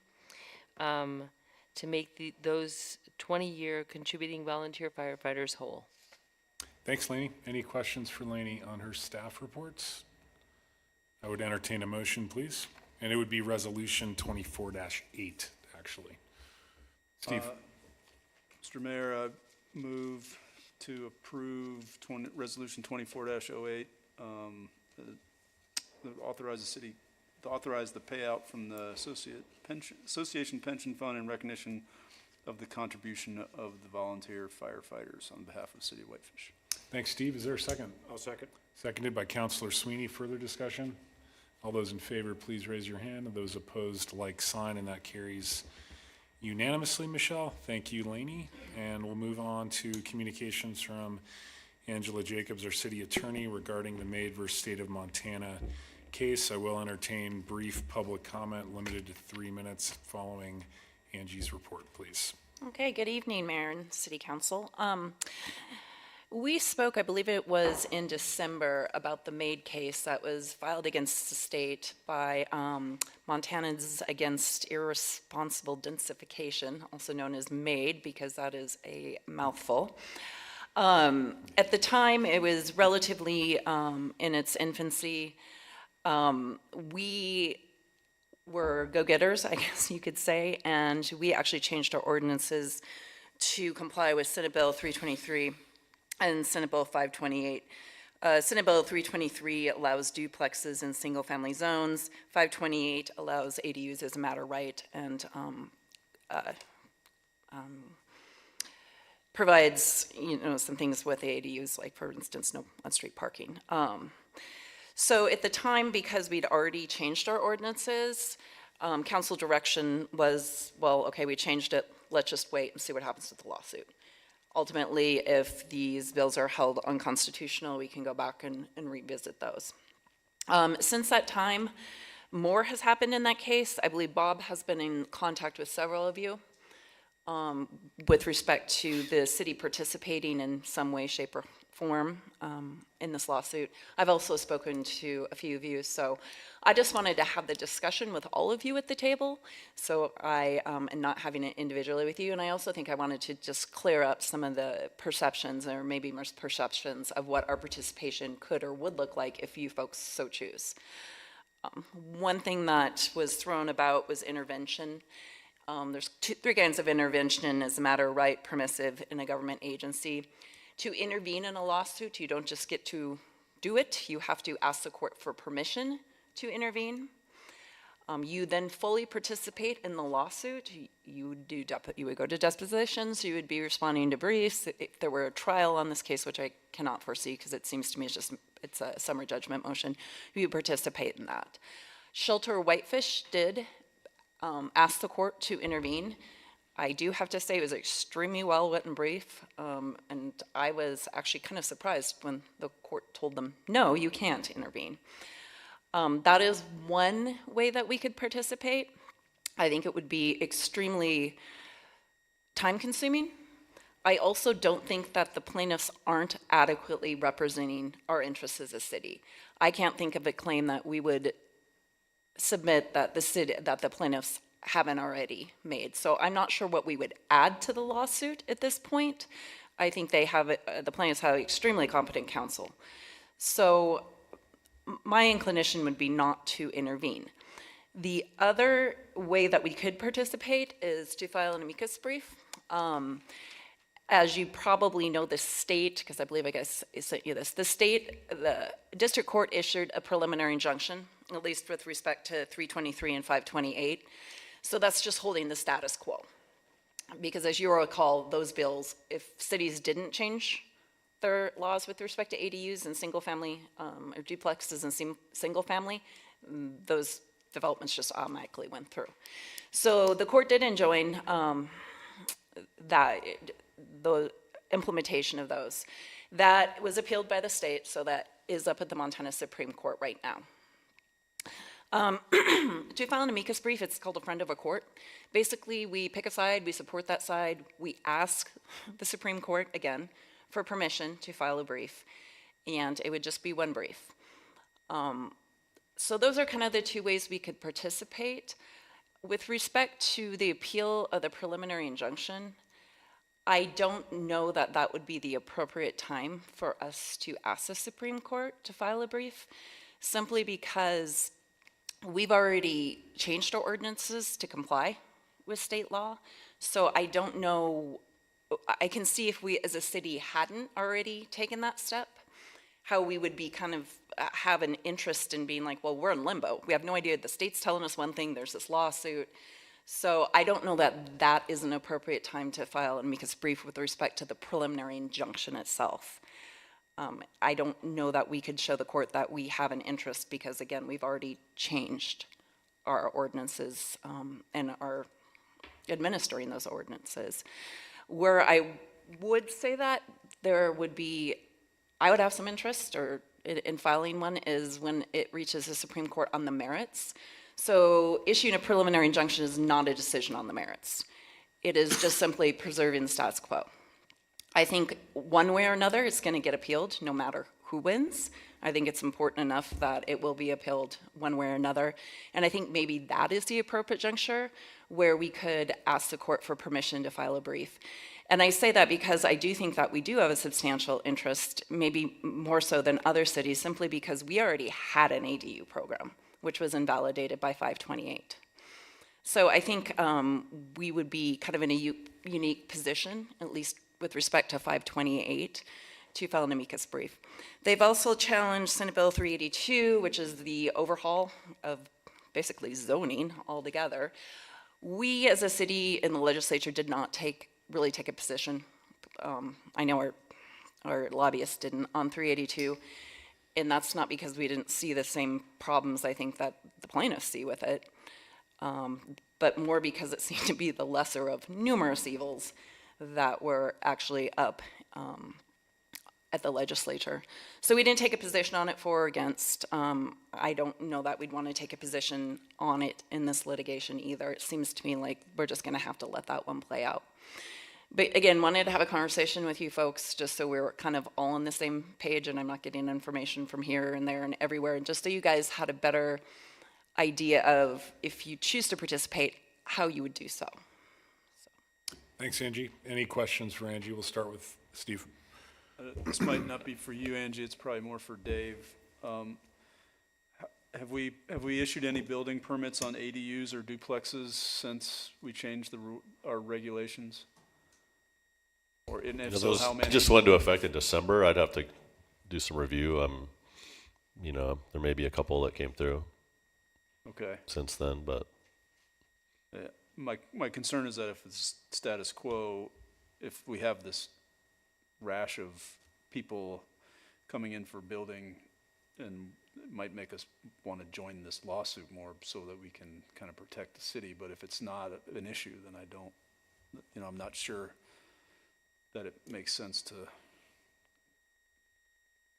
N: to make those 20-year contributing volunteer firefighters whole.
A: Thanks, Laney. Any questions for Laney on her staff reports? I would entertain a motion, please. And it would be resolution 24-8, actually. Steve?
O: Mr. Mayor, I move to approve resolution 24-08, authorize the payout from the Association Pension Fund in recognition of the contribution of the volunteer firefighters on behalf of the City of Whitefish.
A: Thanks, Steve. Is there a second?
E: I'll second.
A: Seconded by Councilor Sweeney. Further discussion? All those in favor, please raise your hand. And those opposed, like sign, and that carries unanimously, Michelle. Thank you, Laney. And we'll move on to communications from Angela Jacobs, our city attorney, regarding the Maid versus State of Montana case. I will entertain brief public comment limited to 3 minutes following Angie's report, please.
H: Okay, good evening, Mayor and City Council. We spoke, I believe it was in December, about the Maid case that was filed against the state by Montanans Against Irresponsible Densification, also known as MAID, because that is a mouthful. At the time, it was relatively in its infancy. We were go-getters, I guess you could say, and we actually changed our ordinances to comply with Senate Bill 323 and Senate Bill 528. Senate Bill 323 allows duplexes in single-family zones. 528 allows ADUs as a matter of right and provides, some things with ADUs, like for instance, no on-street parking. So at the time, because we'd already changed our ordinances, council direction was, well, okay, we changed it, let's just wait and see what happens with the lawsuit. Ultimately, if these bills are held unconstitutional, we can go back and revisit those. Since that time, more has happened in that case. I believe Bob has been in contact with several of you with respect to the city participating in some way, shape, or form in this lawsuit. I've also spoken to a few of you, so I just wanted to have the discussion with all of you at the table, so I am not having it individually with you, and I also think I wanted to just clear up some of the perceptions, or maybe misperceptions, of what our participation could or would look like if you folks so choose. One thing that was thrown about was intervention. There's three kinds of intervention as a matter of right, permissive, in a government agency. To intervene in a lawsuit, you don't just get to do it, you have to ask the court for permission to intervene. You then fully participate in the lawsuit. You would go to depositions, you would be responding to briefs. If there were a trial on this case, which I cannot foresee because it seems to me it's a summary judgment motion, you would participate in that. Shelter Whitefish did ask the court to intervene. I do have to say it was extremely well-written brief, and I was actually kind of surprised when the court told them, no, you can't intervene. That is one way that we could participate. I think it would be extremely time-consuming. I also don't think that the plaintiffs aren't adequately representing our interests as a city. I can't think of a claim that we would submit that the plaintiffs haven't already made. So I'm not sure what we would add to the lawsuit at this point. I think the plaintiffs have extremely competent counsel. So my inclination would be not to intervene. The other way that we could participate is to file an amicus brief. As you probably know, the state, because I believe I sent you this, the district court issued a preliminary injunction, at least with respect to 323 and 528. So that's just holding the status quo. Because as you recall, those bills, if cities didn't change their laws with respect to ADUs and single family, or duplexes and single family, those developments just automatically went through. So the court did enjoin the implementation of those. That was appealed by the state, so that is up at the Montana Supreme Court right now. To file an amicus brief, it's called a friend of a court. Basically, we pick a side, we support that side, we ask the Supreme Court, again, for permission to file a brief, and it would just be one brief. So those are kind of the two ways we could participate. With respect to the appeal of the preliminary injunction, I don't know that that would be the appropriate time for us to ask the Supreme Court to file a brief, simply because we've already changed our ordinances to comply with state law. So I don't know, I can see if we as a city hadn't already taken that step, how we would be kind of have an interest in being like, well, we're in limbo. We have no idea. The state's telling us one thing, there's this lawsuit. So I don't know that that is an appropriate time to file an amicus brief with respect to the preliminary injunction itself. I don't know that we could show the court that we have an interest because, again, we've already changed our ordinances and are administering those ordinances. Where I would say that there would be, I would have some interest in filing one is when it reaches the Supreme Court on the merits. So issuing a preliminary injunction is not a decision on the merits. It is just simply preserving the status quo. I think one way or another it's going to get appealed no matter who wins. I think it's important enough that it will be appealed one way or another. And I think maybe that is the appropriate juncture where we could ask the court for permission to file a brief. And I say that because I do think that we do have a substantial interest, maybe more so than other cities, simply because we already had an ADU program, which was invalidated by 528. So I think we would be kind of in a unique position, at least with respect to 528, to file an amicus brief. They've also challenged Senate Bill 382, which is the overhaul of basically zoning altogether. We as a city in the legislature did not really take a position. I know our lobbyists didn't on 382, and that's not because we didn't see the same problems I think that the plaintiffs see with it, but more because it seemed to be the lesser of numerous evils that were actually up at the legislature. So we didn't take a position on it for or against. I don't know that we'd want to take a position on it in this litigation either. It seems to me like we're just going to have to let that one play out. But again, wanted to have a conversation with you folks just so we're kind of all on the same page and I'm not getting information from here and there and everywhere, and just so you guys had a better idea of, if you choose to participate, how you would do so.
A: Thanks, Angie. Any questions for Angie? We'll start with Steve.
O: This might not be for you, Angie, it's probably more for Dave. Have we issued any building permits on ADUs or duplexes since we changed our regulations? Or, and if so,
P: those
O: how many?
P: just went into effect in December. I'd have to do some review. There may be a couple that came through
O: Okay.
P: since then, but
O: My concern is that if it's status quo, if we have this rash of people coming in for building, and it might make us want to join this lawsuit more so that we can kind of protect the city. But if it's not an issue, then I'm not sure that it makes sense to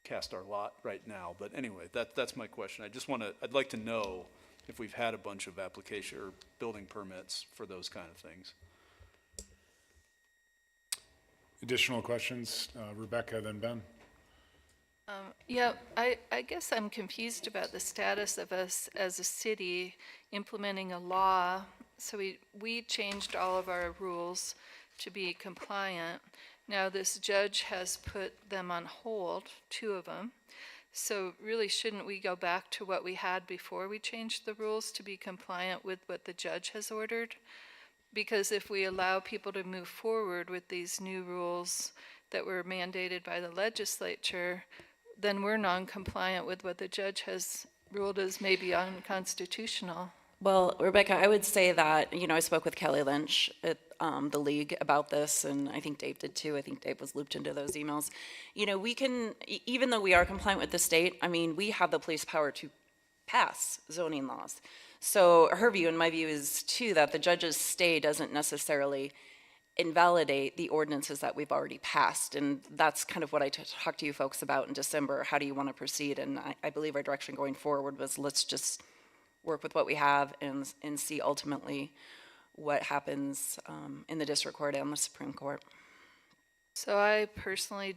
O: cast our lot right now. But anyway, that's my question. I'd like to know if we've had a bunch of application or building permits for those kind of things.
A: Additional questions? Rebecca, then Ben.
L: Yeah, I guess I'm confused about the status of us as a city implementing a law. So we changed all of our rules to be compliant. Now this judge has put them on hold, 2 of them. So really, shouldn't we go back to what we had before we changed the rules to be compliant with what the judge has ordered? Because if we allow people to move forward with these new rules that were mandated by the legislature, then we're non-compliant with what the judge has ruled as maybe unconstitutional.
H: Well, Rebecca, I would say that, I spoke with Kelly Lynch at the league about this, and I think Dave did too. I think Dave was looped into those emails. We can, even though we are compliant with the state, we have the police power to pass zoning laws. So her view and my view is too that the judge's stay doesn't necessarily invalidate the ordinances that we've already passed. And that's kind of what I talked to you folks about in December. How do you want to proceed? And I believe our direction going forward was let's just work with what we have and see ultimately what happens in the district court and the Supreme Court.
L: So I personally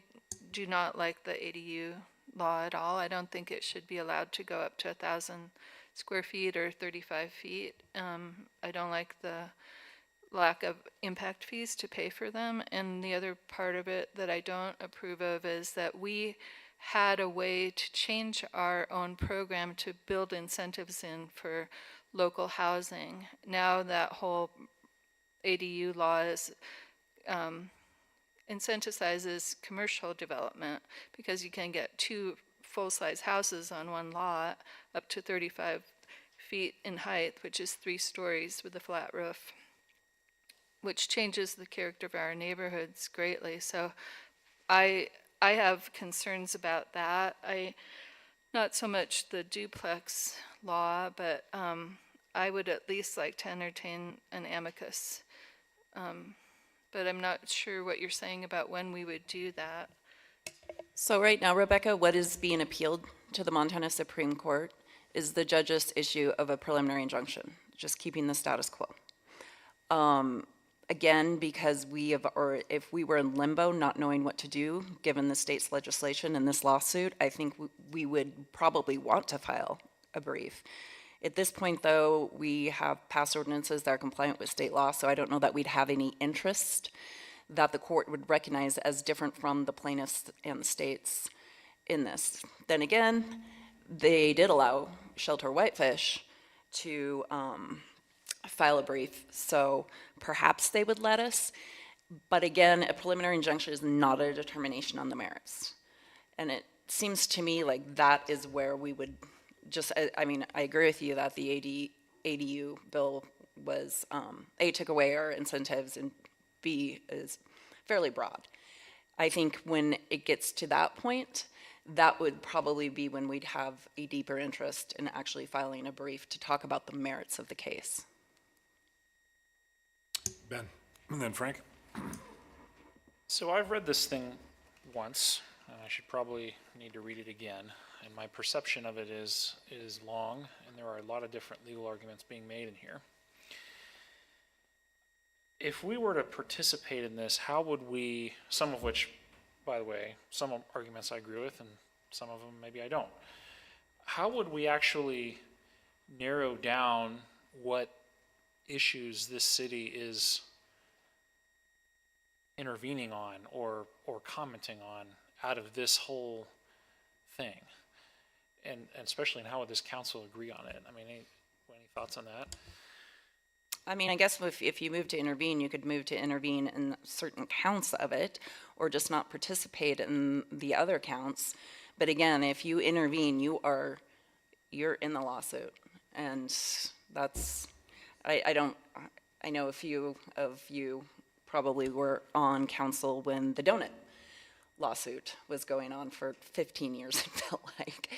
L: do not like the ADU law at all. I don't think it should be allowed to go up to 1,000 square feet or 35 feet. I don't like the lack of impact fees to pay for them. And the other part of it that I don't approve of is that we had a way to change our own program to build incentives in for local housing. Now that whole ADU law is incentivizes commercial development because you can get 2 full-size houses on one lot up to 35 feet in height, which is 3 stories with a flat roof, which changes the character of our neighborhoods greatly. So I have concerns about that. Not so much the duplex law, but I would at least like to entertain an amicus. But I'm not sure what you're saying about when we would do that.
H: So right now, Rebecca, what is being appealed to the Montana Supreme Court is the judge's issue of a preliminary injunction, just keeping the status quo. Again, because if we were in limbo, not knowing what to do, given the state's legislation and this lawsuit, I think we would probably want to file a brief. At this point, though, we have passed ordinances that are compliant with state law, so I don't know that we'd have any interest that the court would recognize as different from the plaintiffs and the states in this. Then again, they did allow Shelter Whitefish to file a brief, so perhaps they would let us. But again, a preliminary injunction is not a determination on the merits. And it seems to me like that is where we would I agree with you that the ADU bill was, A, took away our incentives, and B, is fairly broad. I think when it gets to that point, that would probably be when we'd have a deeper interest in actually filing a brief to talk about the merits of the case.
A: Ben, and then Frank.
G: So I've read this thing once, and I should probably need to read it again. And my perception of it is long, and there are a lot of different legal arguments being made in here. If we were to participate in this, how would we, some of which, by the way, some arguments I agree with, and some of them maybe I don't. How would we actually narrow down what issues this city is intervening on or commenting on out of this whole thing? and especially in how would this council agree on it? I mean, any thoughts on that?
H: I mean, I guess if you move to intervene, you could move to intervene in certain counts of it, or just not participate in the other counts. But again, if you intervene, you're in the lawsuit, and that's, I know a few of you probably were on council when the donut lawsuit was going on for 15 years, it felt like.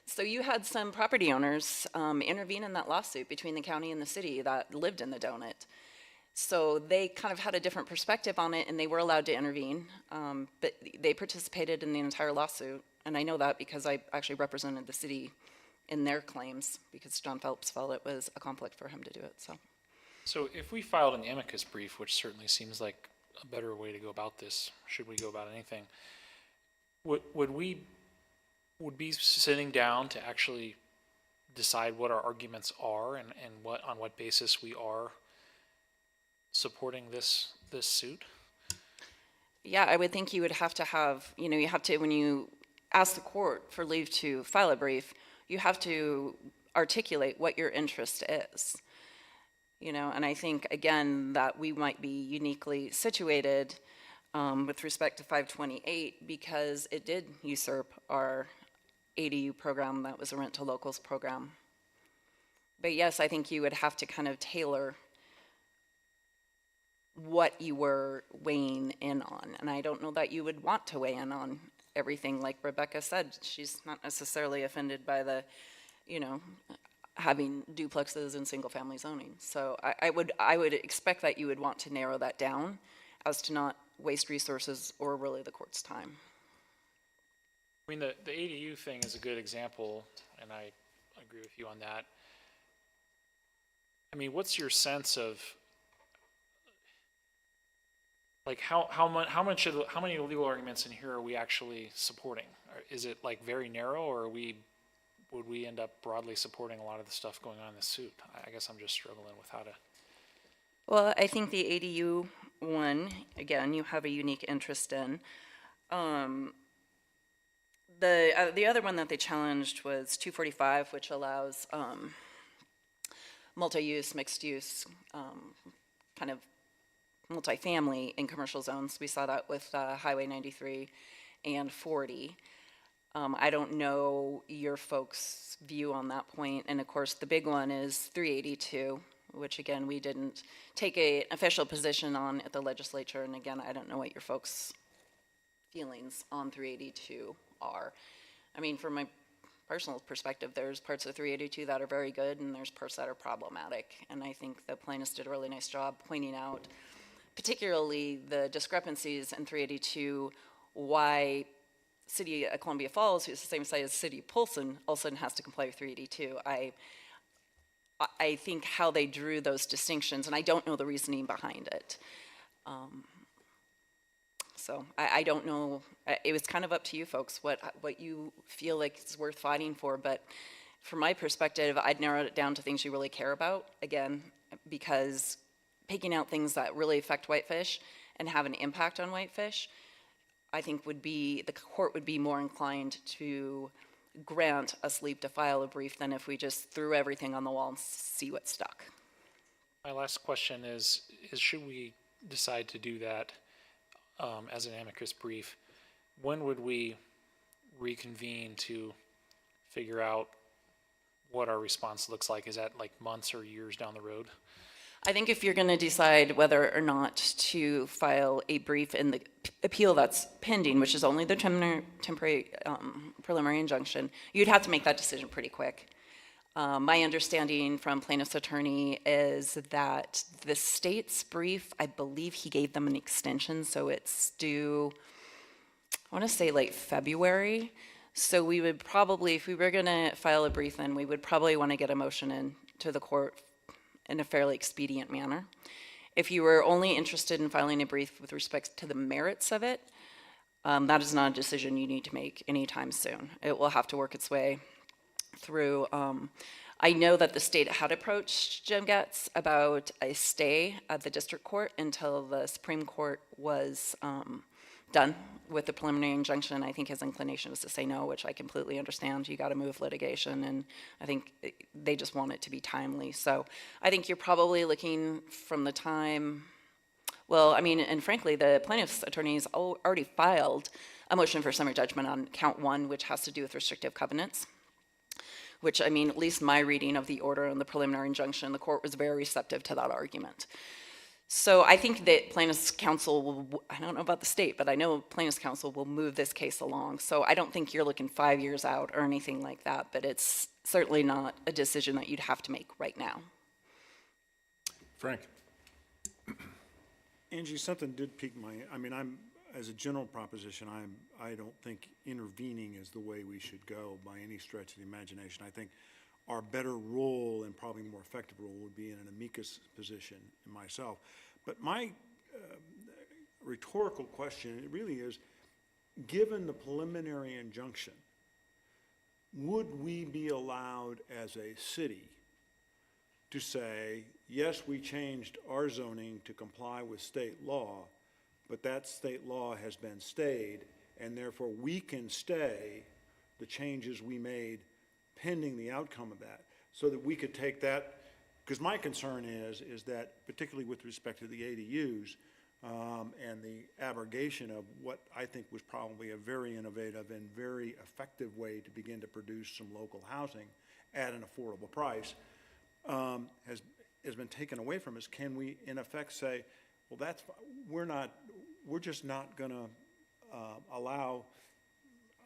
H: So you had some property owners intervene in that lawsuit between the county and the city that lived in the donut. So they kind of had a different perspective on it, and they were allowed to intervene, but they participated in the entire lawsuit. And I know that because I actually represented the city in their claims, because John Phelps felt it was a conflict for him to do it, so.
G: So if we filed an amicus brief, which certainly seems like a better way to go about this, should we go about anything, would we be sitting down to actually decide what our arguments are and on what basis we are supporting this suit?
H: Yeah, I would think you would have to have, you have to, when you ask the court for leave to file a brief, you have to articulate what your interest is. And I think, again, that we might be uniquely situated with respect to 528 because it did usurp our ADU program that was a rent to locals program. But yes, I think you would have to kind of tailor what you were weighing in on. And I don't know that you would want to weigh in on everything. Like Rebecca said, she's not necessarily offended by the, having duplexes and single family zoning. So I would expect that you would want to narrow that down as to not waste resources or really the court's time.
G: I mean, the ADU thing is a good example, and I agree with you on that. I mean, what's your sense of, like, how many legal arguments in here are we actually supporting? Is it like very narrow, or would we end up broadly supporting a lot of the stuff going on in the suit? I guess I'm just struggling with how to.
H: Well, I think the ADU one, again, you have a unique interest in. The other one that they challenged was 245, which allows multi-use, mixed-use, kind of multifamily in commercial zones. We saw that with Highway 93 and 40. I don't know your folks' view on that point. And of course, the big one is 382, which again, we didn't take an official position on at the legislature. And again, I don't know what your folks' feelings on 382 are. I mean, from my personal perspective, there's parts of 382 that are very good and there's parts that are problematic. And I think the plaintiffs did a really nice job pointing out, particularly the discrepancies in 382, why City of Columbia Falls, who's the same size as City of Polson, all of a sudden has to comply with 382. I think how they drew those distinctions, and I don't know the reasoning behind it. So I don't know. It was kind of up to you folks what you feel like is worth fighting for. But from my perspective, I'd narrowed it down to things you really care about. Again, because picking out things that really affect whitefish and have an impact on whitefish, I think the court would be more inclined to grant us leave to file a brief than if we just threw everything on the wall and see what stuck.
G: My last question is should we decide to do that as an amicus brief, when would we reconvene to figure out what our response looks like? Is that like months or years down the road?
H: I think if you're going to decide whether or not to file a brief in the appeal that's pending, which is only the temporary preliminary injunction, you'd have to make that decision pretty quick. My understanding from plaintiff's attorney is that the state's brief, I believe he gave them an extension, so it's due, I want to say late February. So we would probably, if we were going to file a brief, then we would probably want to get a motion in to the court in a fairly expedient manner. If you were only interested in filing a brief with respect to the merits of it, that is not a decision you need to make anytime soon. It will have to work its way through. I know that the state had approached Jim Getz about a stay at the district court until the Supreme Court was done with the preliminary injunction. I think his inclination is to say no, which I completely understand. You got to move litigation, and I think they just want it to be timely. So I think you're probably looking from the time, well, I mean, and frankly, the plaintiff's attorneys already filed a motion for summary judgment on count 1, which has to do with restrictive covenants, which, I mean, at least my reading of the order and the preliminary injunction, the court was very receptive to that argument. So I think that plaintiff's counsel will, I don't know about the state, but I know plaintiff's counsel will move this case along. So I don't think you're looking 5 years out or anything like that, but it's certainly not a decision that you'd have to make right now.
A: Frank?
E: Angie, something did pique my, I mean, as a general proposition, I don't think intervening is the way we should go by any stretch of the imagination. I think our better role and probably more effective role would be in an amicus position in myself. But my rhetorical question, it really is, given the preliminary injunction, would we be allowed as a city to say, yes, we changed our zoning to comply with state law, but that state law has been stayed, and therefore we can stay the changes we made pending the outcome of that, so that we could take that, because my concern is that particularly with respect to the ADUs and the abrogation of what I think was probably a very innovative and very effective way to begin to produce some local housing at an affordable price, has been taken away from us. Can we in effect say, well, we're just not gonna allow,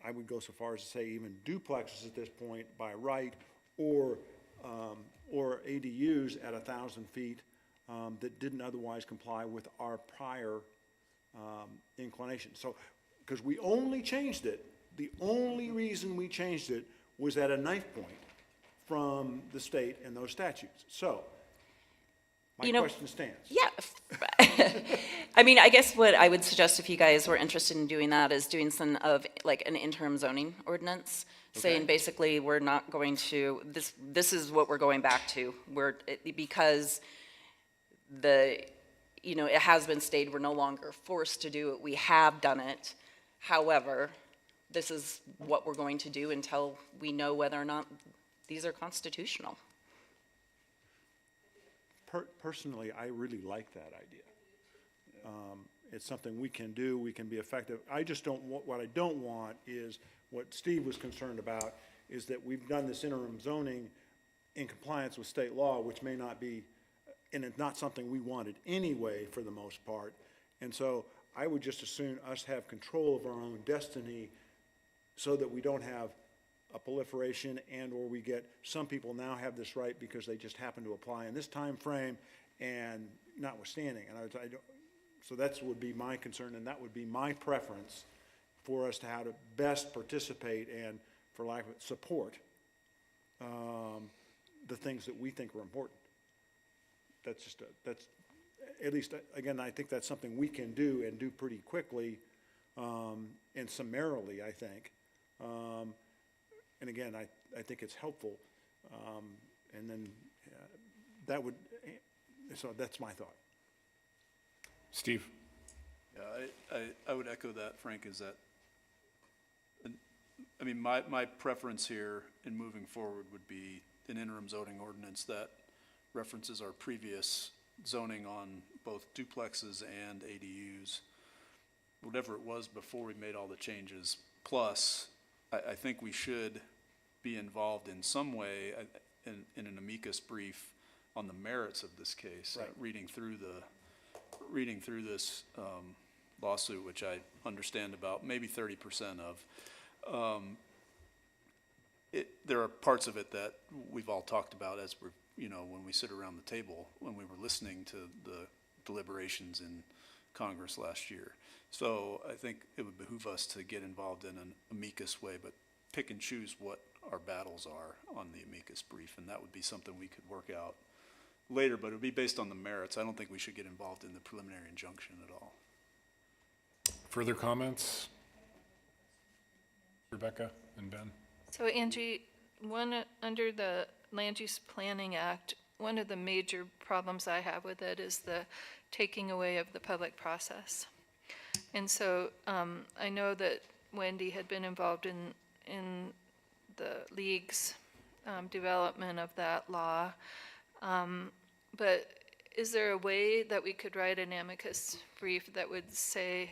E: I would go so far as to say even duplexes at this point by right, or ADUs at 1,000 feet that didn't otherwise comply with our prior inclination. So, because we only changed it, the only reason we changed it was at a knife point from the state and those statutes. So, my question stands.
H: Yeah. I mean, I guess what I would suggest if you guys were interested in doing that is doing some of like an interim zoning ordinance, saying basically we're not going to, this is what we're going back to. Because it has been stated we're no longer forced to do it. We have done it. However, this is what we're going to do until we know whether or not these are constitutional.
E: Personally, I really like that idea. It's something we can do, we can be effective. I just don't want, what I don't want is what Steve was concerned about, is that we've done this interim zoning in compliance with state law, which may not be, and it's not something we wanted anyway for the most part. And so I would just as soon us have control of our own destiny so that we don't have a proliferation and or we get, some people now have this right because they just happen to apply in this time frame and notwithstanding. And so that would be my concern, and that would be my preference for us to how to best participate and, for lack of support, the things that we think are important. That's just, that's, at least, again, I think that's something we can do and do pretty quickly and summarily, I think. And again, I think it's helpful. And then that would, so that's my thought.
A: Steve?
O: Yeah, I would echo that, Frank, is that, I mean, my preference here in moving forward would be an interim zoning ordinance that references our previous zoning on both duplexes and ADUs, whatever it was before we made all the changes. Plus, I think we should be involved in some way in an amicus brief on the merits of this case.
E: Right.
O: Reading through this lawsuit, which I understand about maybe 30% of. There are parts of it that we've all talked about as we're, when we sit around the table, when we were listening to the deliberations in Congress last year. So I think it would behoove us to get involved in an amicus way, but pick and choose what our battles are on the amicus brief, and that would be something we could work out later, but it would be based on the merits. I don't think we should get involved in the preliminary injunction at all.
A: Further comments? Rebecca and Ben?
L: So Angie, under the Land Use Planning Act, one of the major problems I have with it is the taking away of the public process. And so I know that Wendy had been involved in the league's development of that law. But is there a way that we could write an amicus brief that would say,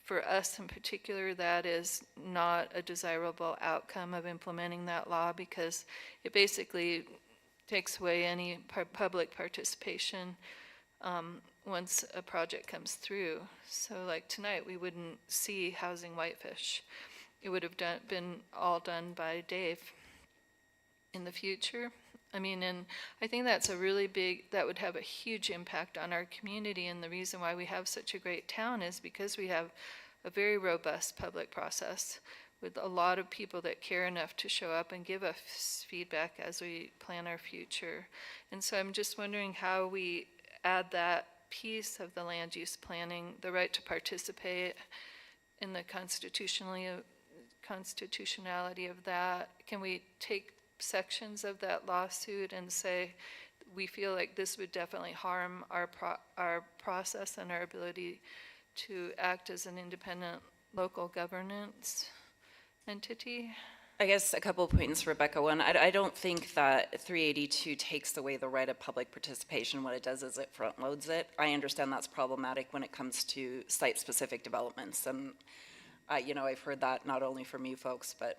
L: for us in particular, that is not a desirable outcome of implementing that law, because it basically takes away any public participation once a project comes through. So like tonight, we wouldn't see Housing Whitefish. It would have been all done by Dave in the future. I mean, and I think that's a really big, that would have a huge impact on our community. And the reason why we have such a great town is because we have a very robust public process with a lot of people that care enough to show up and give us feedback as we plan our future. And so I'm just wondering how we add that piece of the land use planning, the right to participate in the constitutionality of that. Can we take sections of that lawsuit and say, we feel like this would definitely harm our process and our ability to act as an independent local governance entity?
H: I guess a couple of points, Rebecca. One, I don't think that 382 takes away the right of public participation. What it does is it front loads it. I understand that's problematic when it comes to site-specific developments. And, I've heard that not only from you folks, but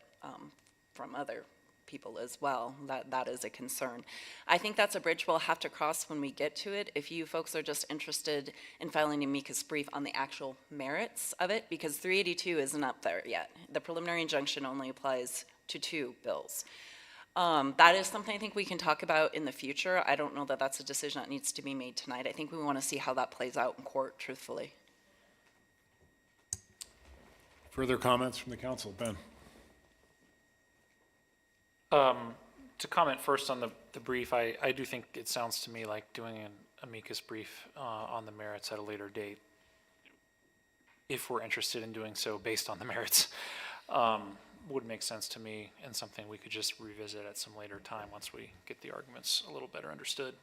H: from other people as well, that is a concern. I think that's a bridge we'll have to cross when we get to it. If you folks are just interested in filing an amicus brief on the actual merits of it, because 382 isn't up there yet. The preliminary injunction only applies to 2 bills. That is something I think we can talk about in the future. I don't know that that's a decision that needs to be made tonight. I think we want to see how that plays out in court, truthfully.
A: Further comments from the council? Ben?
G: To comment first on the brief, I do think it sounds to me like doing an amicus brief on the merits at a later date, if we're interested in doing so based on the merits, would make sense to me, and something we could just revisit at some later time once we get the arguments a little better understood.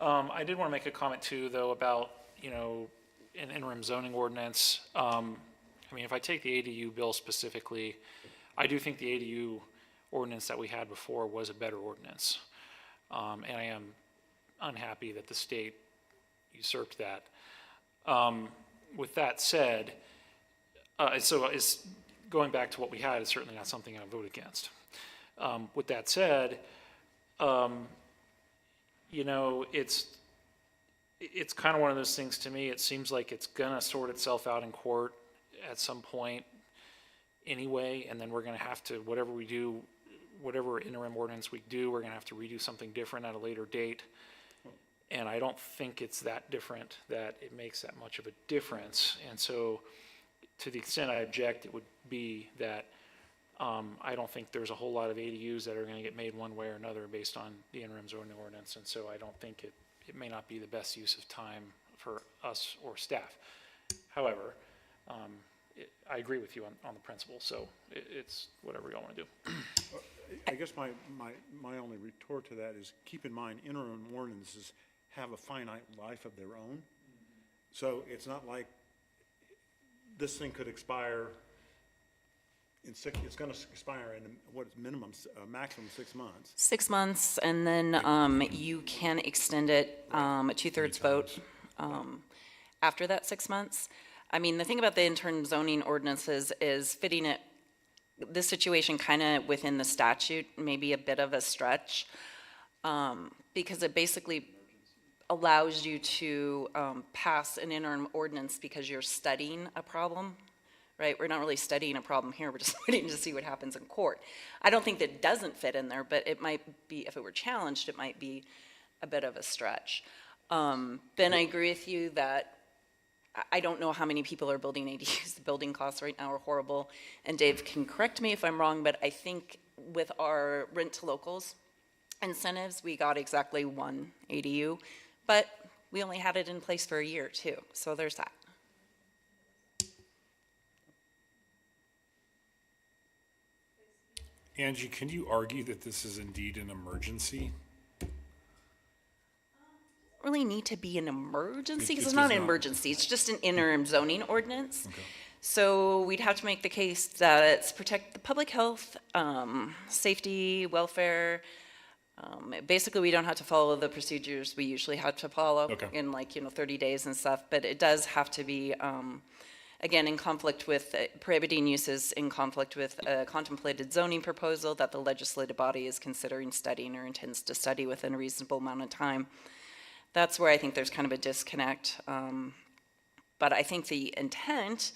G: I did want to make a comment too, though, about, an interim zoning ordinance. If I take the ADU bill specifically, I do think the ADU ordinance that we had before was a better ordinance. And I am unhappy that the state usurped that. With that said, so it's going back to what we had is certainly not something I vote against. With that said, it's kind of one of those things to me. It seems like it's gonna sort itself out in court at some point anyway, and then we're gonna have to, whatever we do, whatever interim ordinance we do, we're gonna have to redo something different at a later date. And I don't think it's that different that it makes that much of a difference. And so to the extent I object, it would be that I don't think there's a whole lot of ADUs that are gonna get made one way or another based on the interim zoning ordinance. And so I don't think it may not be the best use of time for us or staff. However, I agree with you on the principle, so it's whatever y'all want to do.
E: I guess my only retort to that is keep in mind interim ordinances have a finite life of their own. So it's not like this thing could expire it's going to expire in what is maximum 6 months.
H: 6 months, and then you can extend it a 2/3 vote after that 6 months. I mean, the thing about the interim zoning ordinances is fitting it, this situation kind of within the statute, maybe a bit of a stretch, because it basically allows you to pass an interim ordinance because you're studying a problem, right? We're not really studying a problem here, we're just waiting to see what happens in court. I don't think that it doesn't fit in there, but it might be, if it were challenged, it might be a bit of a stretch. Ben, I agree with you that I don't know how many people are building ADUs. The building costs right now are horrible. And Dave can correct me if I'm wrong, but I think with our rent to locals incentives, we got exactly 1 ADU, but we only had it in place for a year too. So there's that.
A: Angie, can you argue that this is indeed an emergency?
H: really need to be an emergency, because
A: It
H: it's not
A: does
H: an
A: not.
H: emergency, it's just an interim zoning ordinance. So we'd have to make the case that it's protect the public health, safety, welfare. Basically, we don't have to follow the procedures we usually have to follow
A: Okay.
H: in 30 days and stuff, but it does have to be, again, in conflict with, prohibiting uses in conflict with a contemplated zoning proposal that the legislative body is considering studying or intends to study within a reasonable amount of time. That's where I think there's kind of a disconnect. But I think the intent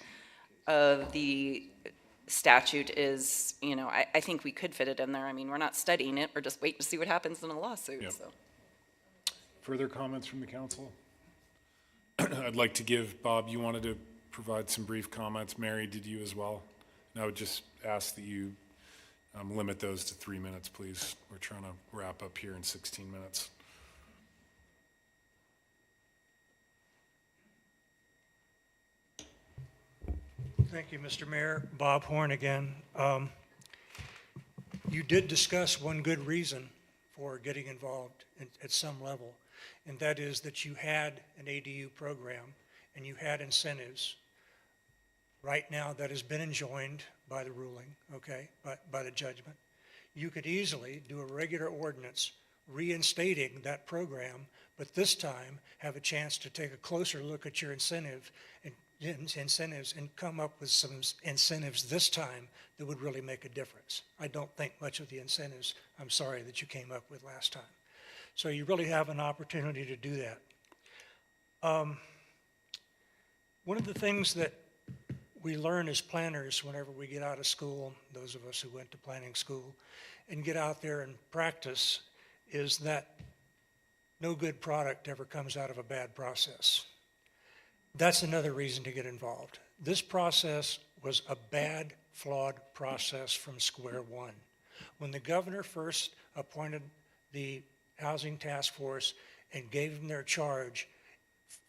H: of the statute is, I think we could fit it in there. I mean, we're not studying it, we're just waiting to see what happens in a lawsuit,
A: Yep.
H: so.
A: Further comments from the council? I'd like to give, Bob, you wanted to provide some brief comments. Mary, did you as well? And I would just ask that you limit those to 3 minutes, please. We're trying to wrap up here in 16 minutes.
C: Thank you, Mr. Mayor. Bob Horn again. You did discuss one good reason for getting involved at some level, and that is that you had an ADU program and you had incentives. Right now, that has been enjoined by the ruling, okay, by the judgment. You could easily do a regular ordinance reinstating that program, but this time have a chance to take a closer look at your incentives and come up with some incentives this time that would really make a difference. I don't think much of the incentives, I'm sorry, that you came up with last time. So you really have an opportunity to do that. One of the things that we learn as planners whenever we get out of school, those of us who went to planning school, and get out there and practice, is that no good product ever comes out of a bad process. That's another reason to get involved. This process was a bad, flawed process from square one. When the governor first appointed the Housing Task Force and gave them their charge,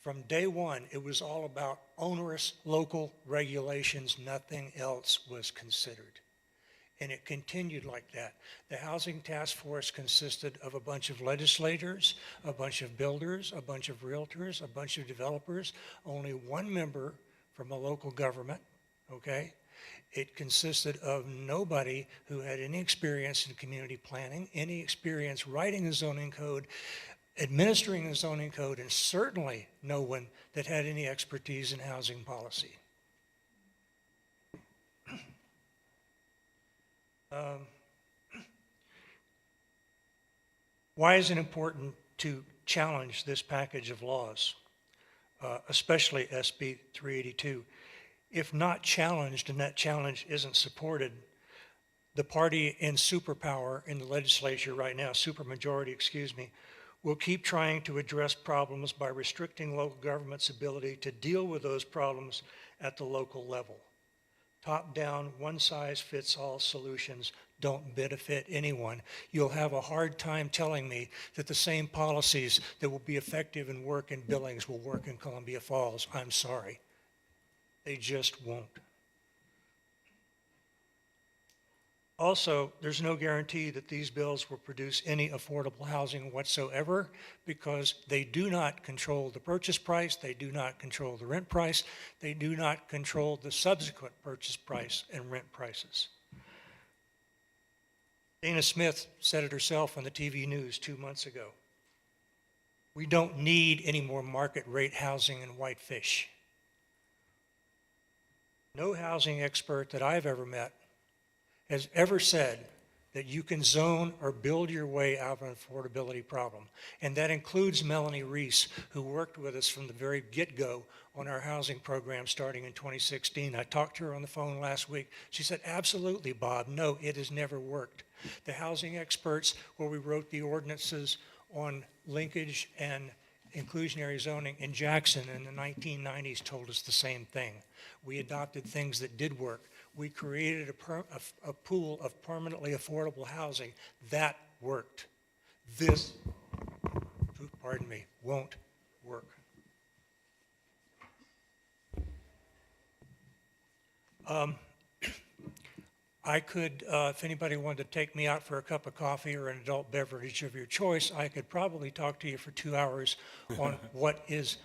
C: from day one, it was all about onerous local regulations. Nothing else was considered. And it continued like that. The Housing Task Force consisted of a bunch of legislators, a bunch of builders, a bunch of realtors, a bunch of developers, only one member from a local government, okay? It consisted of nobody who had any experience in community planning, any experience writing a zoning code, administering a zoning code, and certainly no one that had any expertise in housing policy. Why is it important to challenge this package of laws, especially SB 382? If not challenged, and that challenge isn't supported, the party in superpower in the legislature right now, supermajority, excuse me, will keep trying to address problems by restricting local government's ability to deal with those problems at the local level. Top-down, one-size-fits-all solutions don't benefit anyone. You'll have a hard time telling me that the same policies that will be effective and work in Billings will work in Columbia Falls. I'm sorry. They just won't. Also, there's no guarantee that these bills will produce any affordable housing whatsoever, because they do not control the purchase price, they do not control the rent price, they do not control the subsequent purchase price and rent prices. Dana Smith said it herself on the TV news 2 months ago. We don't need any more market rate housing in Whitefish. No housing expert that I've ever met has ever said that you can zone or build your way out of an affordability problem. And that includes Melanie Reese, who worked with us from the very get-go on our housing program starting in 2016. I talked to her on the phone last week. She said, absolutely, Bob. No, it has never worked. The housing experts, where we wrote the ordinances on linkage and inclusionary zoning in Jackson in the 1990s, told us the same thing. We adopted things that did work. We created a pool of permanently affordable housing. That worked. This, pardon me, won't work. I could, if anybody wanted to take me out for a cup of coffee or an adult beverage of your choice, I could probably talk to you for 2 hours on what is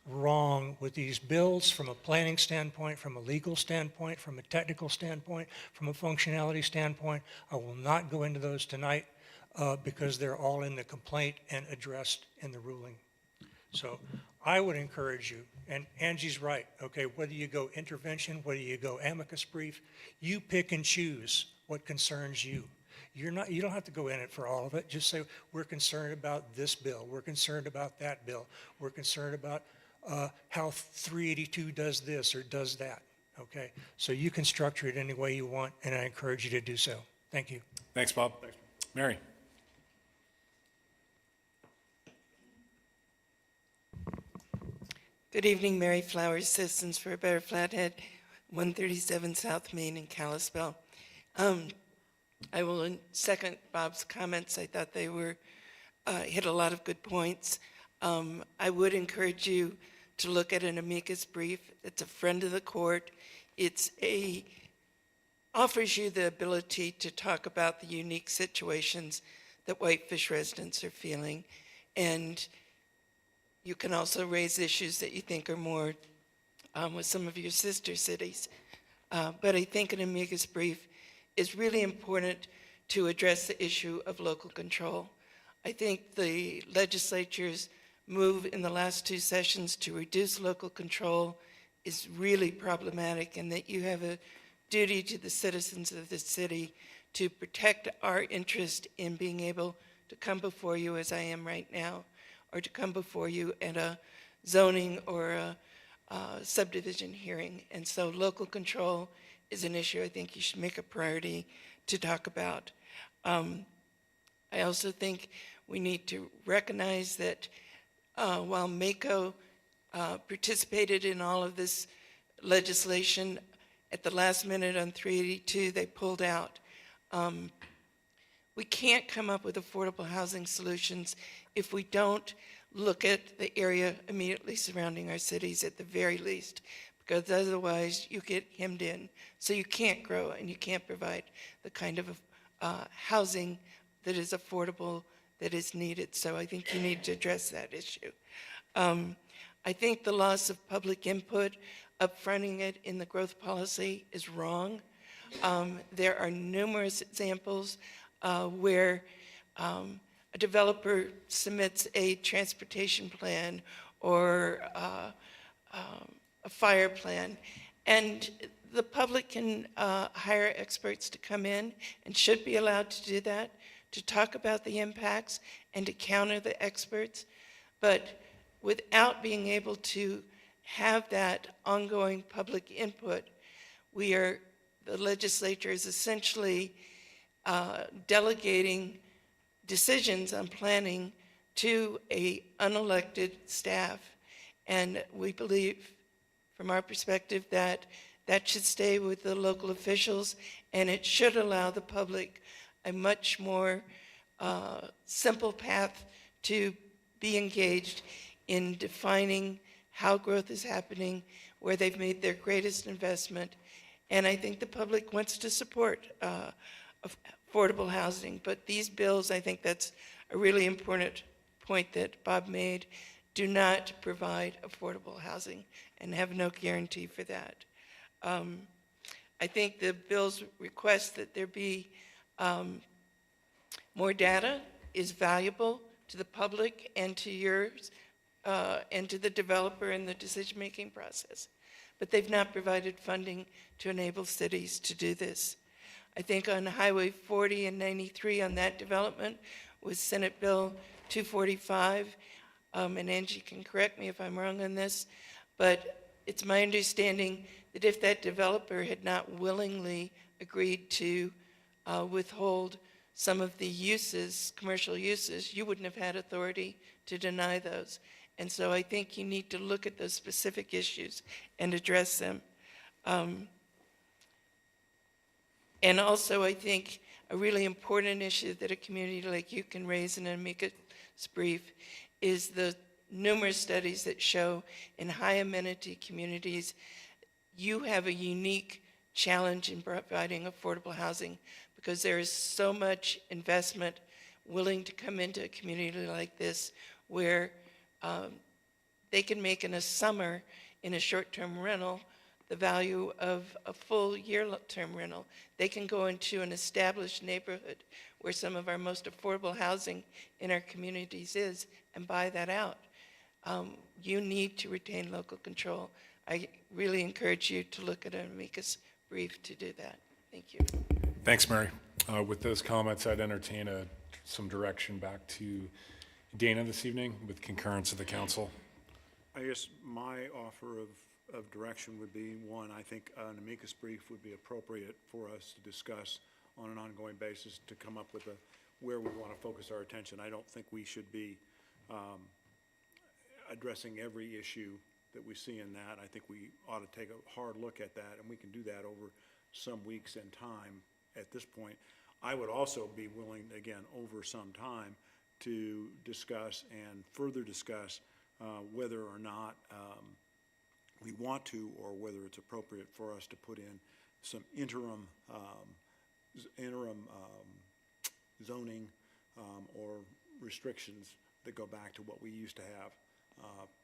C: wrong with these bills from a planning standpoint, from a legal standpoint, from a technical standpoint, from a functionality standpoint. I will not go into those tonight because they're all in the complaint and addressed in the ruling. So I would encourage you, and Angie's right, okay, whether you go intervention, whether you go amicus brief, you pick and choose what concerns you. You don't have to go in it for all of it. Just say, we're concerned about this bill. We're concerned about that bill. We're concerned about how 382 does this or does that, okay? So you can structure it any way you want, and I encourage you to do so. Thank you.
A: Thanks, Bob. Mary?
D: Good evening, Mary Flowers, Citizens for a Better Flathead, 137 South Main in Kalispell. I will second Bob's comments. I thought they were hit a lot of good points. I would encourage you to look at an amicus brief. It's a friend of the court. Offers you the ability to talk about the unique situations that Whitefish residents are feeling, and you can also raise issues that you think are more with some of your sister cities. But I think an amicus brief is really important to address the issue of local control. I think the legislature's move in the last 2 sessions to reduce local control is really problematic, and that you have a duty to the citizens of the city to protect our interest in being able to come before you as I am right now, or to come before you at a zoning or a subdivision hearing. And so local control is an issue I think you should make a priority to talk about. I also think we need to recognize that while MACO participated in all of this legislation, at the last minute on 382, they pulled out. We can't come up with affordable housing solutions if we don't look at the area immediately surrounding our cities at the very least, because otherwise you get hemmed in. So you can't grow and you can't provide the kind of housing that is affordable, that is needed. So I think you need to address that issue. I think the loss of public input, upfronting it in the growth policy is wrong. There are numerous examples where a developer submits a transportation plan or a fire plan, and the public can hire experts to come in and should be allowed to do that, to talk about the impacts and to counter the experts. But without being able to have that ongoing public input, the legislature is essentially delegating decisions on planning to an unelected staff. And we believe, from our perspective, that that should stay with the local officials, and it should allow the public a much more simple path to be engaged in defining how growth is happening, where they've made their greatest investment. And I think the public wants to support affordable housing. But these bills, I think that's a really important point that Bob made, do not provide affordable housing and have no guarantee for that. I think the bill's request that there be more data is valuable to the public and to yours and to the developer in the decision-making process. But they've not provided funding to enable cities to do this. I think on Highway 40 and 93 on that development was Senate Bill 245, and Angie can correct me if I'm wrong on this, but it's my understanding that if that developer had not willingly agreed to withhold some of the uses, commercial uses, you wouldn't have had authority to deny those. And so I think you need to look at those specific issues and address them. And also I think a really important issue that a community like you can raise in an amicus brief is the numerous studies that show in high amenity communities, you have a unique challenge in providing affordable housing because there is so much investment willing to come into a community like this where they can make in a summer in a short-term rental the value of a full year-term rental. They can go into an established neighborhood where some of our most affordable housing in our communities is and buy that out. You need to retain local control. I really encourage you to look at an amicus brief to do that. Thank you.
A: Thanks, Mary. With those comments, I'd entertain some direction back to Dana this evening with concurrence of the council.
E: I guess my offer of direction would be, one, I think an amicus brief would be appropriate for us to discuss on an ongoing basis to come up with where we want to focus our attention. I don't think we should be addressing every issue that we see in that. I think we ought to take a hard look at that, and we can do that over some weeks and time at this point. I would also be willing, again, over some time, to discuss and further discuss whether or not we want to, or whether it's appropriate for us to put in some interim zoning or restrictions that go back to what we used to have,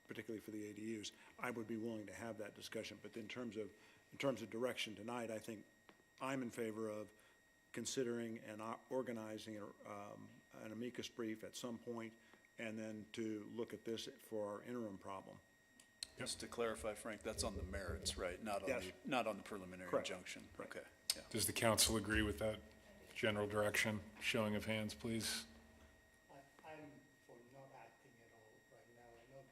E: particularly for the ADUs. I would be willing to have that discussion, but in terms of direction tonight, I think I'm in favor of considering and organizing an amicus brief at some point, and then to look at this for our interim problem.
O: Just to clarify, Frank, that's on the merits, right? Not on the preliminary
E: Correct.
O: injunction.
E: Right.
O: Okay. Yeah.
A: Does the council agree with that general direction? Showing of hands, please.
I: I'm for not acting at all right now,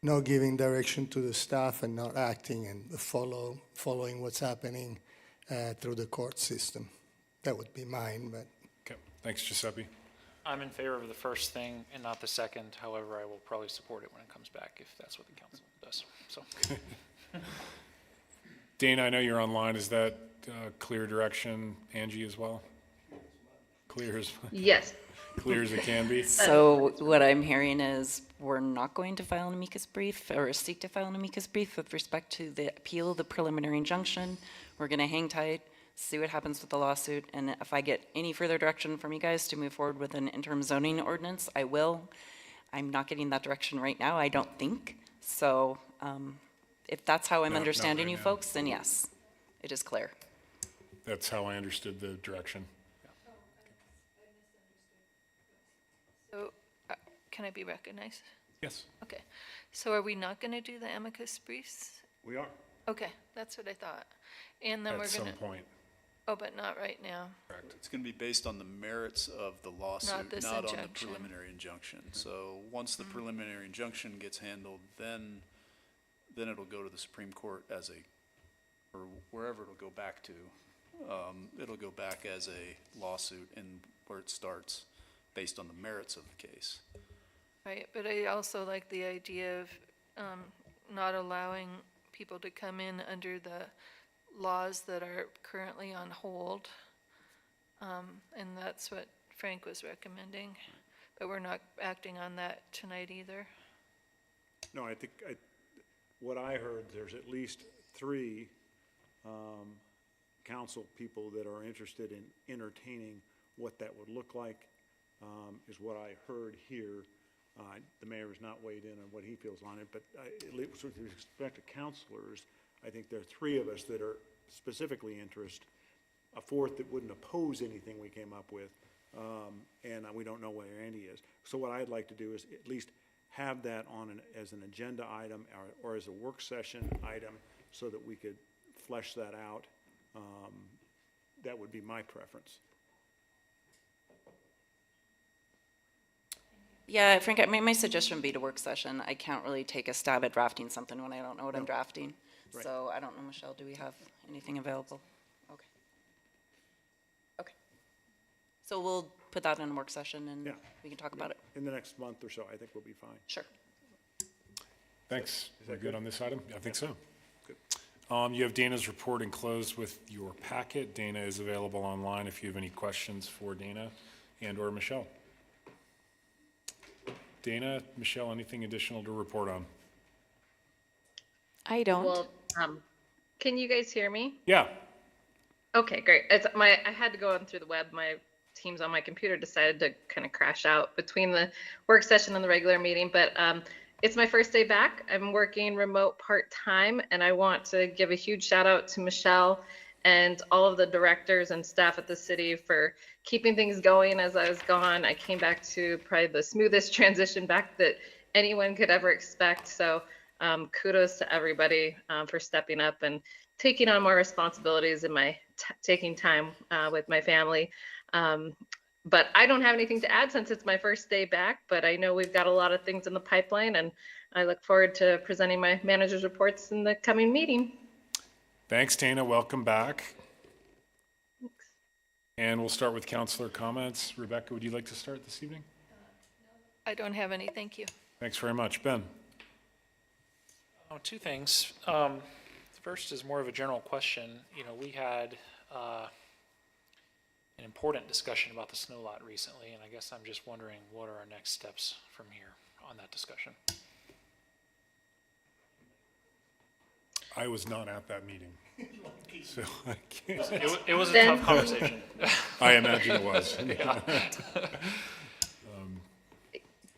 I: and not giving direction to the staff and not acting and following what's happening through the court system. That would be mine, but.
A: Okay, thanks, Giuseppe.
G: I'm in favor of the first thing and not the second. However, I will probably support it when it comes back if that's what the council does. So,
A: Dana, I know you're online. Is that clear direction? Angie as well? Clear as
Q: Yes.
A: clear as it can be.
H: So what I'm hearing is we're not going to file an amicus brief or seek to file an amicus brief with respect to the appeal of the preliminary injunction. We're going to hang tight, see what happens with the lawsuit, and if I get any further direction from you guys to move forward with an interim zoning ordinance, I will. I'm not getting that direction right now, I don't think. So if that's how I'm
A: No,
H: understanding
A: not
H: you
A: right now.
H: folks, then yes, it is clear.
A: That's how I understood the direction.
L: So, can I be recognized?
A: Yes.
L: Okay. So are we not going to do the amicus briefs?
E: We are.
L: Okay, that's what I thought. And then
A: At
L: we're
A: some
L: going to,
A: point.
L: oh, but not right now.
A: Correct.
O: It's going to be based on the merits of the lawsuit,
L: this
O: not on the
L: injunction.
O: preliminary injunction. So once the preliminary injunction gets handled, then it'll go to the Supreme Court or wherever it'll go back to. It'll go back as a lawsuit and where it starts based on the merits of the case.
L: Right, but I also like the idea of not allowing people to come in under the laws that are currently on hold. And that's what Frank was recommending, but we're not acting on that tonight either.
E: No, I think, what I heard, there's at least 3 council people that are interested in entertaining what that would look like, is what I heard here. The mayor has not weighed in on what he feels on it, but with respect to councilors, I think there are 3 of us that are specifically interested, a 4th that wouldn't oppose anything we came up with, and we don't know where Andy is. So what I'd like to do is at least have that on as an agenda item or as a work session item so that we could flesh that out. That would be my preference.
H: Yeah, Frank, my suggestion would be to work session. I can't really take a stab at drafting something when I don't know what I'm drafting.
E: Right.
H: So I don't know, Michelle, do we have anything available? Okay. Okay. So we'll put that in a work session and
E: Yeah.
H: we can talk about it.
E: In the next month or so, I think we'll be fine.
H: Sure.
A: Thanks. We're good on this item? I think so.
E: Good.
A: You have Dana's report enclosed with your packet. Dana is available online if you have any questions for Dana and/or Michelle. Dana, Michelle, anything additional to report on?
Q: I don't. Well, Can you guys hear me?
A: Yeah.
Q: Okay, great. I had to go on through the web. My Teams on my computer decided to kind of crash out between the work session and the regular meeting, but it's my first day back. I'm working remote part-time, and I want to give a huge shout out to Michelle and all of the directors and staff at the city for keeping things going as I was gone. I came back to probably the smoothest transition back that anyone could ever expect. So kudos to everybody for stepping up and taking on more responsibilities in my taking time with my family. But I don't have anything to add since it's my first day back, but I know we've got a lot of things in the pipeline, and I look forward to presenting my manager's reports in the coming meeting.
A: Thanks, Dana. Welcome back. Thanks. And we'll start with councillor comments. Rebecca, would you like to start this evening?
L: I don't have any, thank you.
A: Thanks very much. Ben?
G: Oh, two things. The first is more of a general question. You know, we had an important discussion about the snow lot recently, and I guess I'm just wondering what are our next steps from here on that discussion.
A: I was not at that meeting, so I can't.
G: It was a tough conversation.
A: I imagine it was.
G: Yeah.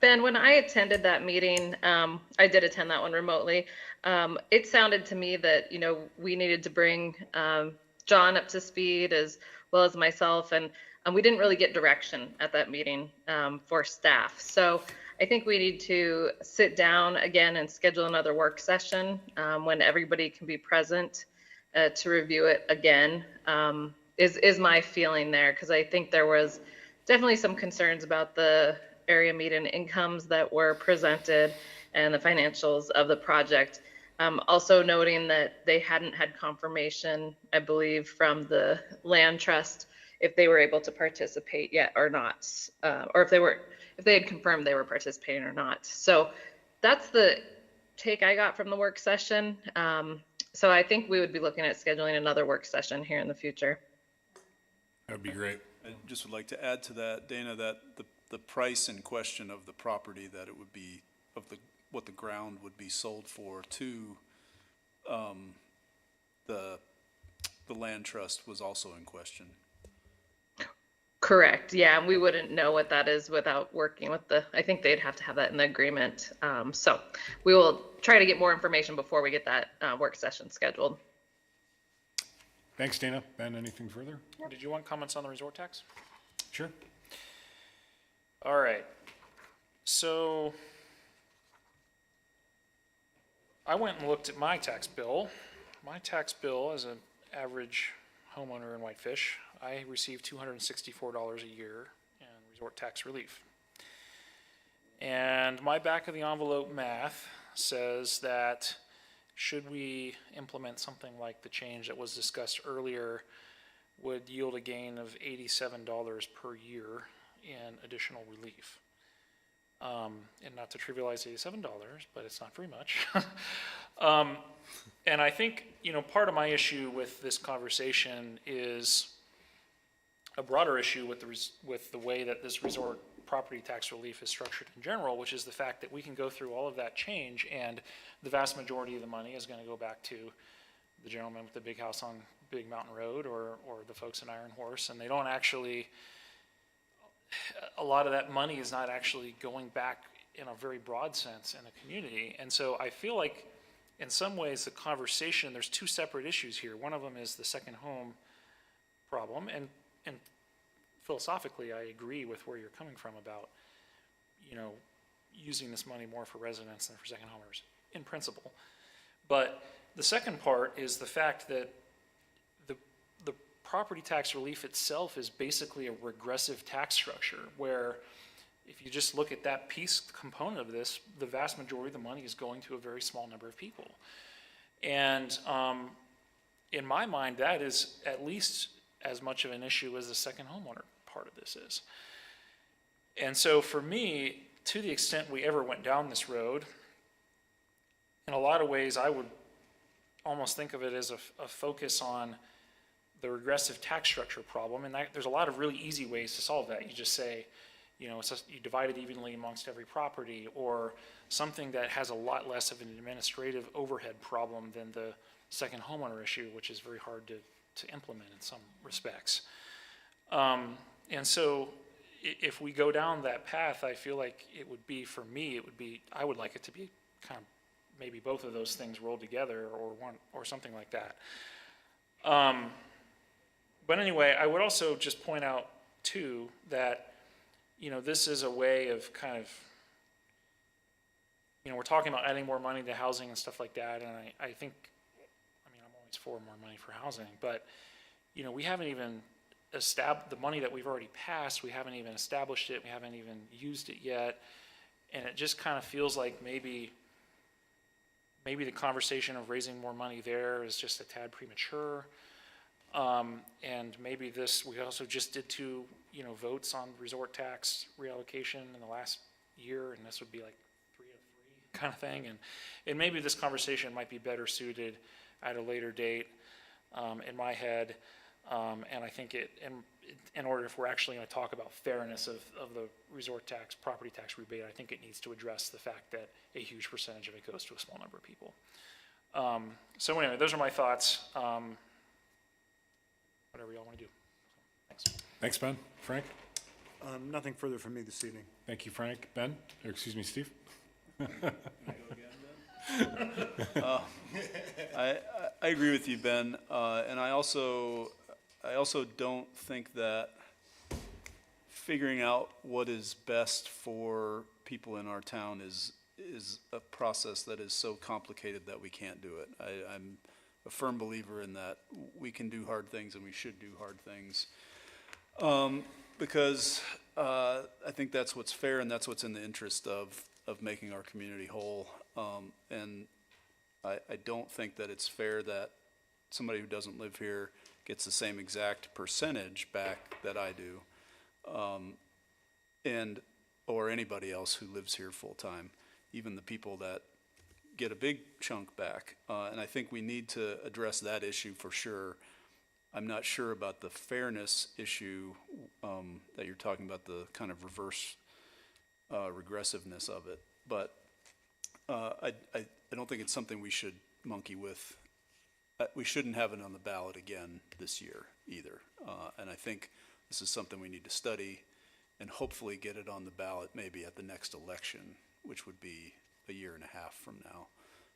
Q: Ben, when I attended that meeting, I did attend that one remotely. It sounded to me that, you know, we needed to bring John up to speed as well as myself, and we didn't really get direction at that meeting for staff. So I think we need to sit down again and schedule another work session when everybody can be present to review it again, is my feeling there, because I think there was definitely some concerns about the area median incomes that were presented and the financials of the project. Also noting that they hadn't had confirmation, I believe, from the land trust if they were able to participate yet or not, or if they had confirmed they were participating or not. So that's the take I got from the work session. So I think we would be looking at scheduling another work session here in the future.
A: That'd be great.
O: I just would like to add to that, Dana, that the price in question of the property that it would be, what the ground would be sold for to the land trust was also in question.
Q: Correct. Yeah, and we wouldn't know what that is without working with I think they'd have to have that in the agreement. So we will try to get more information before we get that work session scheduled.
A: Thanks, Dana. Ben, anything further?
G: Did you want comments on the resort tax?
A: Sure.
G: All right. So I went and looked at my tax bill. My tax bill as an average homeowner in Whitefish, I receive $264 a year in resort tax relief. And my back of the envelope math says that should we implement something like the change that was discussed earlier, would yield a gain of $87 per year in additional relief. And not to trivialize $87, but it's not very much. And I think, you know, part of my issue with this conversation is a broader issue with the way that this resort property tax relief is structured in general, which is the fact that we can go through all of that change and the vast majority of the money is going to go back to the gentleman with the big house on Big Mountain Road or the folks in Iron Horse, and they don't actually, a lot of that money is not actually going back in a very broad sense in a community. And so I feel like in some ways the conversation, there's two separate issues here. One of them is the second home problem, and philosophically I agree with where you're coming from about, you know, using this money more for residents than for second homers in principle. But the second part is the fact that the property tax relief itself is basically a regressive tax structure where if you just look at that piece component of this, the vast majority of the money is going to a very small number of people. And in my mind, that is at least as much of an issue as the second homeowner part of this is. And so for me, to the extent we ever went down this road, in a lot of ways I would almost think of it as a focus on the regressive tax structure problem, and there's a lot of really easy ways to solve that. You just say, you know, you divide it evenly amongst every property, or something that has a lot less of an administrative overhead problem than the second homeowner issue, which is very hard to implement in some respects. And so if we go down that path, I feel like it would be, for me, I would like it to be kind of maybe both of those things rolled together, or one, or something like that. But anyway, I would also just point out too that, this is a way of kind of, we're talking about adding more money to housing and stuff like that, and I think, I'm always for more money for housing, but, we haven't even the money that we've already passed, we haven't even established it, we haven't even used it yet, and it just kind of feels like maybe the conversation of raising more money there is just a tad premature. And maybe we also just did 2, votes on resort tax reallocation in the last year, and this would be like 3 of 3 kind of thing. And maybe this conversation might be better suited at a later date, in my head. And I think in order, if we're actually going to talk about fairness of the resort tax, property tax rebate, I think it needs to address the fact that a huge percentage of it goes to a small number of people. So anyway, those are my thoughts. Whatever y'all want to do. Thanks.
A: Thanks, Ben. Frank?
E: Nothing further from me this evening.
A: Thank you, Frank. Ben? Or excuse me, Steve?
O: I agree with you, Ben, and I also don't think that figuring out what is best for people in our town is a process that is so complicated that we can't do it. I'm a firm believer in that we can do hard things and we should do hard things, because I think that's what's fair and that's what's in the interest of making our community whole. And I don't think that it's fair that somebody who doesn't live here gets the same exact percentage back that I do, or anybody else who lives here full time, even the people that get a big chunk back. And I think we need to address that issue for sure. I'm not sure about the fairness issue that you're talking about, the kind of reverse regressiveness of it. But I don't think it's something we should monkey with. We shouldn't have it on the ballot again this year either. And I think this is something we need to study and hopefully get it on the ballot maybe at the next election, which would be a year and a half from now,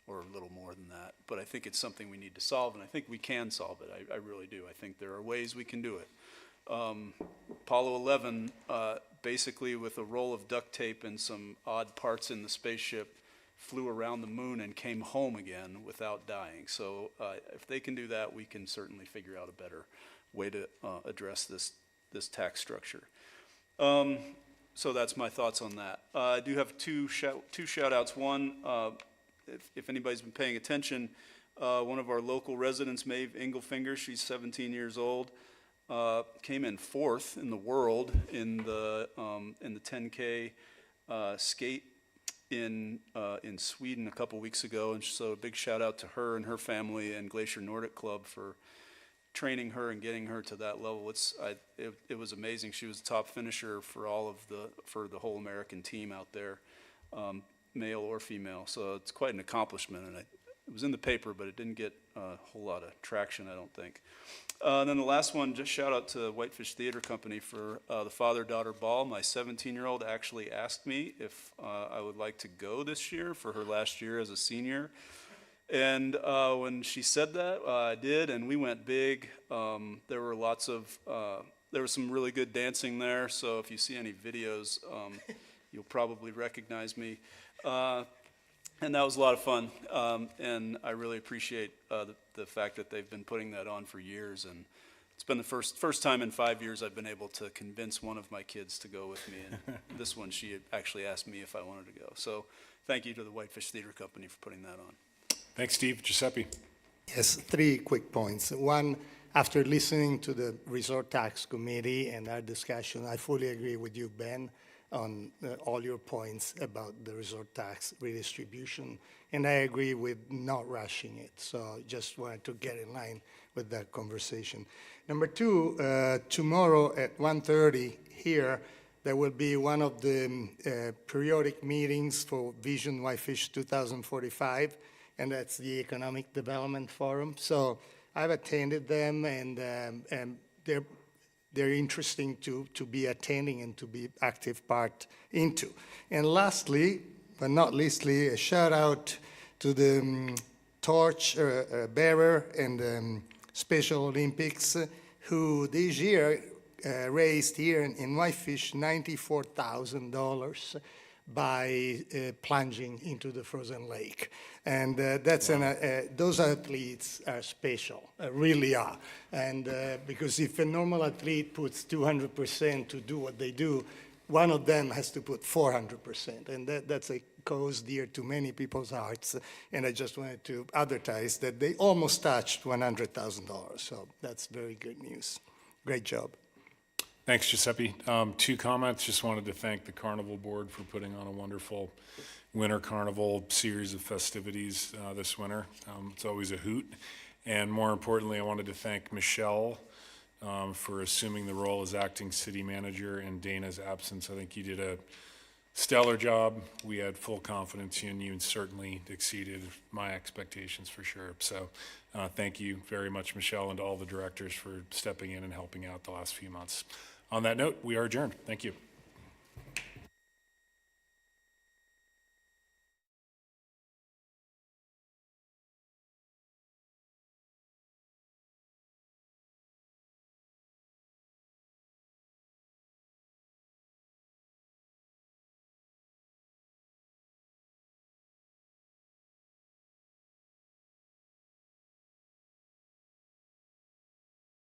O: or a little more than that. But I think it's something we need to solve, and I think we can solve it. I really do. I think there are ways we can do it. Apollo 11, basically with a roll of duct tape and some odd parts in the spaceship, flew around the moon and came home again without dying. So if they can do that, we can certainly figure out a better way to address this tax structure. So that's my thoughts on that. I do have two shout outs. One, if anybody's been paying attention, one of our local residents, Maeve Inglefinger, she's 17 years old, came in 4th in the world in the 10K skate in Sweden a couple weeks ago. And so a big shout out to her and her family and Glacier Nordic Club for training her and getting her to that level. It was amazing. She was the top finisher for the whole American team out there, male or female. So it's quite an accomplishment, and it was in the paper, but it didn't get a whole lot of traction, I don't think. And then the last one, just shout out to Whitefish Theater Company for the father-daughter ball. My 17-year-old actually asked me if I would like to go this year for her last year as a senior. And when she said that, I did, and we went big. There was some really good dancing there, so if you see any videos, you'll probably recognize me. And that was a lot of fun, and I really appreciate the fact that they've been putting that on for years, and it's been the first time in 5 years I've been able to convince one of my kids to go with me, and this one she had actually asked me if I wanted to go. So thank you to the Whitefish Theater Company for putting that on.
A: Thanks, Steve. Giuseppe?
I: Yes, 3 quick points. One, after listening to the Resort Tax Committee and our discussion, I fully agree with you, Ben, on all your points about the resort tax redistribution. And I agree with not rushing it. So just wanted to get in line with that conversation. Number 2, tomorrow at 1:30 here, There will be one of the periodic meetings for Vision Whitefish 2045, and that's the Economic Development Forum. So I've attended them, and they're interesting to be attending and to be active part into. And lastly, but not leastly, a shout out to the torch bearer and Special Olympics, who this year raised here in Whitefish $94,000 by plunging into the frozen lake. And that's those athletes are special, really are. And because if a normal athlete puts 200% to do what they do, one of them has to put 400%. And that's a cause dear to many people's hearts. And I just wanted to advertise that they almost touched $100,000. So that's very good news. Great job.
A: Thanks, Giuseppe. 2 comments. Just wanted to thank the Carnival Board for putting on a wonderful winter carnival series of festivities this winter. It's always a hoot. And more importantly, I wanted to thank Michelle for assuming the role as acting city manager in Dana's absence. I think you did a stellar job. We had full confidence in you and certainly exceeded my expectations for sure. So thank you very much, Michelle, and to all the directors for stepping in and helping out the last few months. On that note, we are adjourned. Thank you.